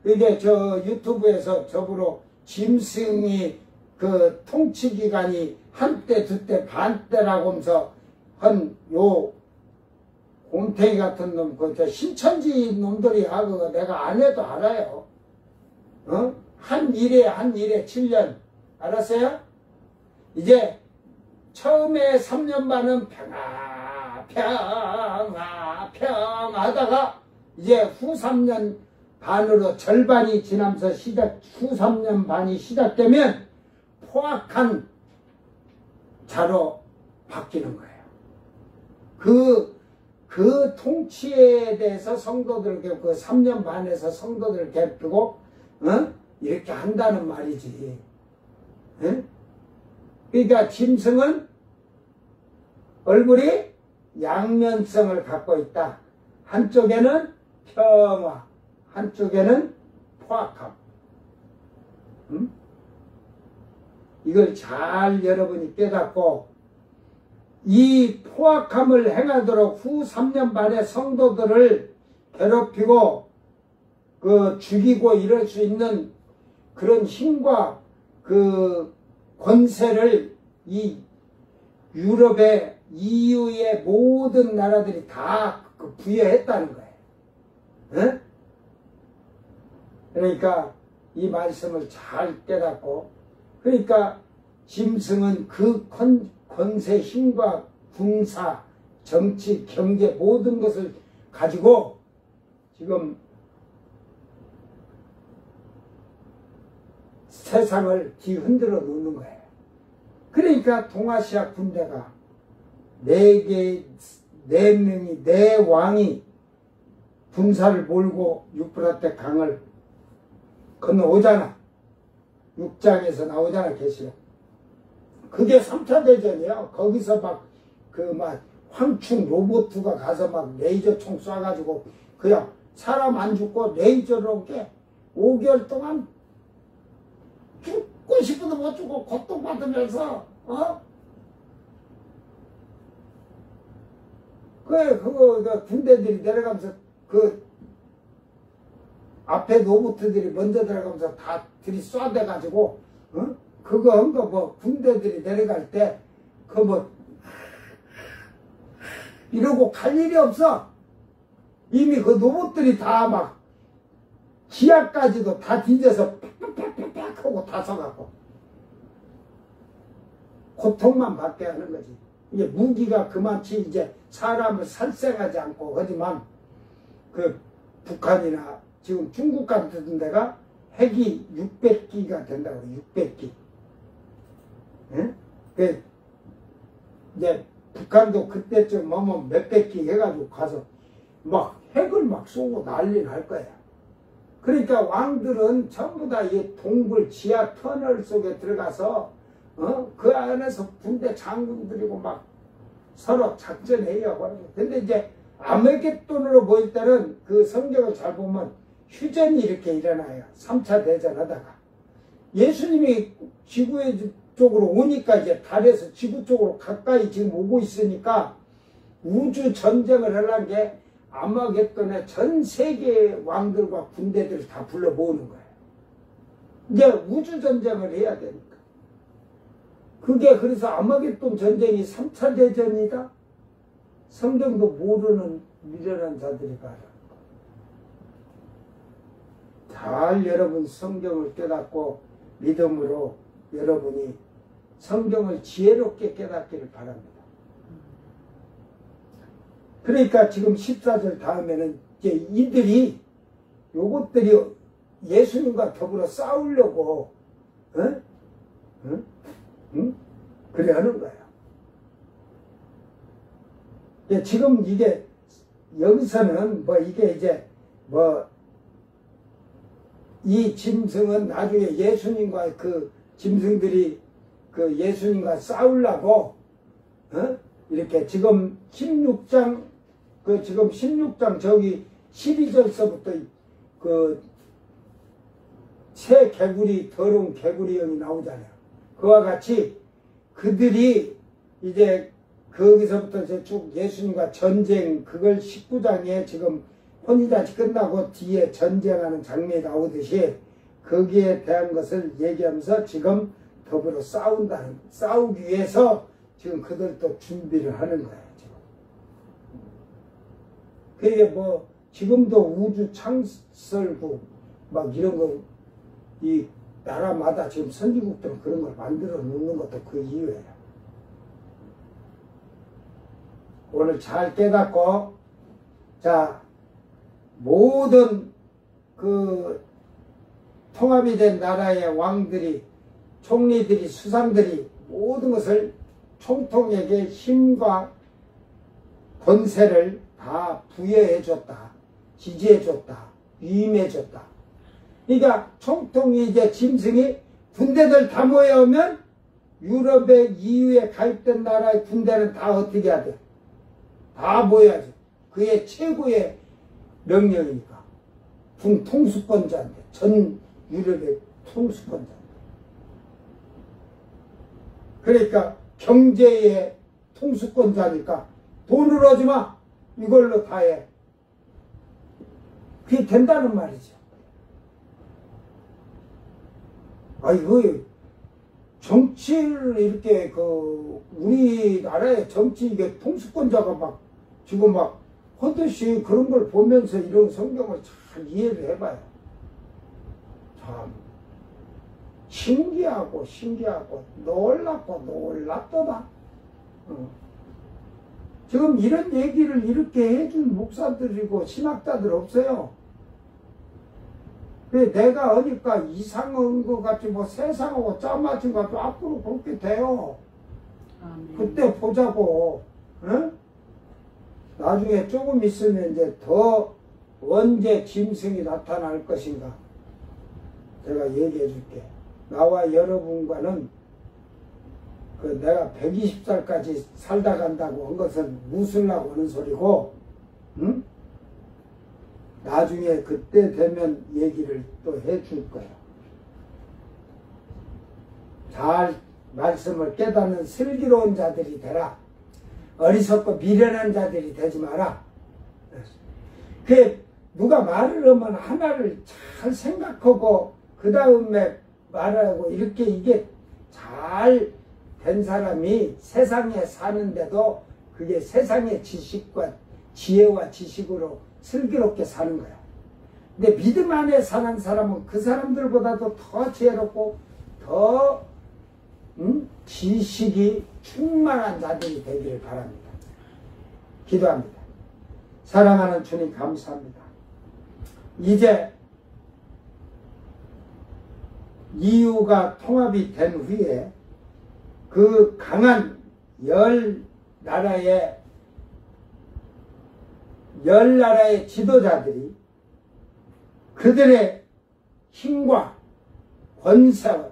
이게 저 유튜브에서 저보러 짐승이 그 통치기간이 한때, 두때, 반때라고 하면서 한 요 곰탱이 같은 놈, 그 저 신천지 놈들이 하고 내가 안 해도 알아요. 어? 한 일에 7년. 알았어요? 이제 처음에 3년 반은 평화 하다가 이제 후 3년 반으로 절반이 지나면서 후 3년 반이 시작되면 포악한 자로 바뀌는 거예요. 그 통치에 대해서 성도들, 그 3년 반에서 성도들 괴롭히고, 이렇게 한다는 말이지. 그러니까 짐승은 얼굴이 양면성을 갖고 있다. 한쪽에는 평화, 한쪽에는 포악함. 이걸 잘 여러분이 깨닫고 이 포악함을 행하도록 후 3년 반의 성도들을 괴롭히고 죽이고 이럴 수 있는 그런 힘과 그 권세를 이 유럽의 EU의 모든 나라들이 다 부여했다는 거예요. 에? 그러니까 이 말씀을 잘 깨닫고, 그러니까 짐승은 그 권세, 힘과 군사, 정치, 경제 모든 것을 가지고 지금 세상을 뒤흔들어 놓는 거예요. 그러니까 동아시아 군대가 네 명이, 네 왕이 군사를 몰고 유프라테 강을 건너오잖아. 6장에서 나오잖아, 계시록. 그게 3차 대전이에요. 거기서 황충 로보트가 가서 레이저 총 쏴가지고 그냥 사람 안 죽고 레이저로 이렇게 5개월 동안 죽고 싶어도 못 죽고 고통받으면서, 그거 군대들이 내려가면서 앞에 로보트들이 먼저 들어가면서 다 들이쏴대가지고, 그거 한 거 군대들이 내려갈 때, 이러고 갈 일이 없어. 이미 그 로봇들이 다 기압까지도 다 뒤져서 팍팍팍팍 하고 다 서갖고. 고통만 받게 하는 거지. 이게 무기가 그만치 이제 사람을 살생하지 않고, 하지만 북한이나 지금 중국 같은 데가 핵이 600기가 된다고, 600기. 이제 북한도 그때쯤 몇백 기 해가지고 가서 핵을 쏘고 난리 날 거야. 그러니까 왕들은 전부 다 이 동굴 지하 터널 속에 들어가서 그 안에서 군대 장군들이고 서로 작전해요. 근데 이제 아메겟돈으로 보일 때는 그 성경을 잘 보면 휴전이 이렇게 일어나요. 3차 대전 하다가 예수님이 지구의 쪽으로 오니까 이제 달에서 지구 쪽으로 가까이 지금 오고 있으니까 우주 전쟁을 하려는 게 아마겟돈에 전 세계 왕들과 군대들을 다 불러 모으는 거예요. 이제 우주 전쟁을 해야 되니까. 그게 그래서 아마겟돈 전쟁이 3차 대전이다. 성경도 모르는 미련한 자들이 가라. 잘 여러분 성경을 깨닫고 믿음으로 여러분이 성경을 지혜롭게 깨닫기를 바랍니다. 그러니까 지금 14절 다음에는 이제 이들이 요것들이 예수님과 더불어 싸우려고 그래 하는 거예요. 지금 이게 여기서는 이게 이제 이 짐승은 나중에 예수님과 그 짐승들이 그 예수님과 싸우려고 이렇게 지금 16장 지금 16장 저기 12절서부터 새 개구리, 더러운 개구리 형이 나오잖아요. 그와 같이 그들이 이제 거기서부터 이제 쭉 예수님과 전쟁, 그걸 19장에 지금 혼인잔치 끝나고 뒤에 전쟁하는 장면이 나오듯이 거기에 대한 것을 얘기하면서 지금 더불어 싸우기 위해서 지금 그들도 준비를 하는 거예요, 지금. 그게 뭐, 지금도 우주 창설국, 막 이런 거, 이 나라마다 지금 선진국들은 그런 걸 만들어 놓는 것도 그 이유예요. 오늘 잘 깨닫고, 자, 모든 그 통합이 된 나라의 왕들이, 총리들이, 수상들이 모든 것을 총통에게 힘과 권세를 다 부여해줬다. 지지해줬다. 위임해줬다. 그러니까 총통이 이제 짐승이 군대들 다 모여오면 유럽의 EU에 가입된 나라의 군대는 다 어떻게 해야 돼? 다 모여야죠. 그의 최고의 명령이니까. 군 통수권자인데, 전 유럽의 통수권자. 그러니까 경제의 통수권자니까 돈을 하지 마. 이걸로 다 해. 그게 된다는 말이죠. 이거 정치를 이렇게 우리나라의 정치 이게 통수권자가 막 지금 막 하듯이 그런 걸 보면서 이런 성경을 잘 이해를 해봐요. 참 신기하고 놀랍도다. 지금 이런 얘기를 이렇게 해준 목사들이고 신학자들 없어요. 내가 하니까 이상한 것 같지 뭐 세상하고 짜맞은 것 같고 앞으로 그렇게 돼요. 아멘. 그때 보자고. 응? 나중에 조금 있으면 이제 더 언제 짐승이 나타날 것인가 제가 얘기해 줄게. 나와 여러분과는 내가 120살까지 살다 간다고 한 것은 무술라고 하는 소리고, 응? 나중에 그때 되면 얘기를 또 해줄 거야. 잘 말씀을 깨닫는 슬기로운 자들이 되라. 어리석고 미련한 자들이 되지 마라. 누가 말을 하면 하나를 잘 생각하고 그 다음에 말하고 이렇게 이게 잘 된 사람이 세상에 사는데도 그게 세상의 지식과 지혜와 지식으로 슬기롭게 사는 거야. 근데 믿음 안에 사는 사람은 그 사람들보다도 더 지혜롭고 더 지식이 충만한 자들이 되기를 바랍니다. 기도합니다. 사랑하는 주님 감사합니다. 이제 EU가 통합이 된 후에 그 강한 열 나라의 지도자들이 그들의 힘과 권세와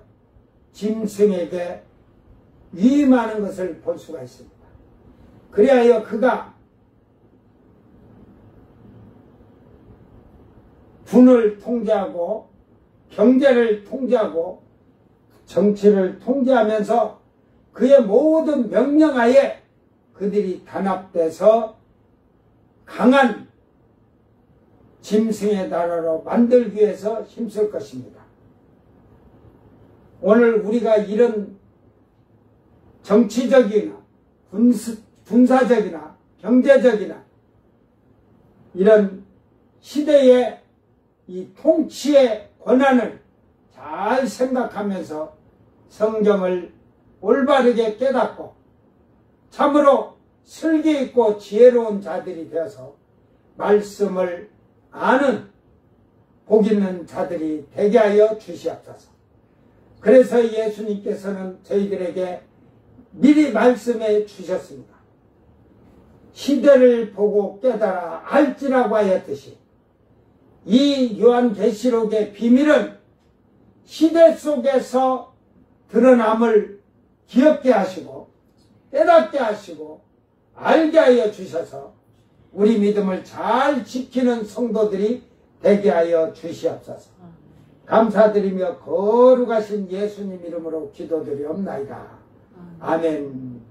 짐승에게 위임하는 것을 볼 수가 있습니다. 그리하여 그가 군을 통제하고 경제를 통제하고 정치를 통제하면서 그의 모든 명령하에 그들이 단합돼서 강한 짐승의 나라로 만들기 위해서 힘쓸 것입니다. 오늘 우리가 이런 정치적이나 군사적이나 경제적이나 이런 시대의 이 통치의 권한을 잘 생각하면서 성경을 올바르게 깨닫고 참으로 슬기 있고 지혜로운 자들이 되어서 말씀을 아는 복 있는 자들이 되게 하여 주시옵소서. 그래서 예수님께서는 저희들에게 미리 말씀해 주셨습니다. 시대를 보고 깨달아 알지라고 하였듯이 이 요한계시록의 비밀은 시대 속에서 드러남을 기억게 하시고 깨닫게 하시고 알게 하여 주셔서 우리 믿음을 잘 지키는 성도들이 되게 하여 주시옵소서. 감사드리며 거룩하신 예수님 이름으로 기도드리옵나이다. 아멘.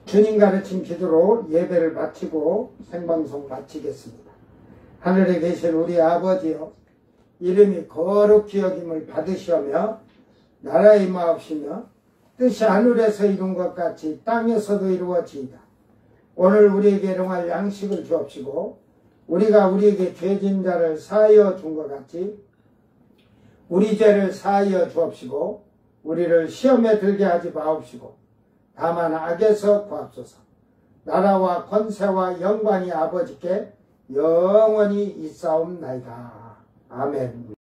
주님 가르친 기도로 예배를 마치고 생방송 마치겠습니다. 하늘에 계신 우리 아버지여, 이름이 거룩히 여김을 받으시오며 나라의 마옵시며 뜻이 하늘에서 이룬 것 같이 땅에서도 이루어지이다. 오늘 우리에게 일용할 양식을 주옵시고 우리가 우리에게 죄진 자를 사하여 준 것 같이 우리 죄를 사하여 주옵시고 우리를 시험에 들게 하지 마옵시고 다만 악에서 구합소서. 나라와 권세와 영광이 아버지께 영원히 있사옵나이다. 아멘.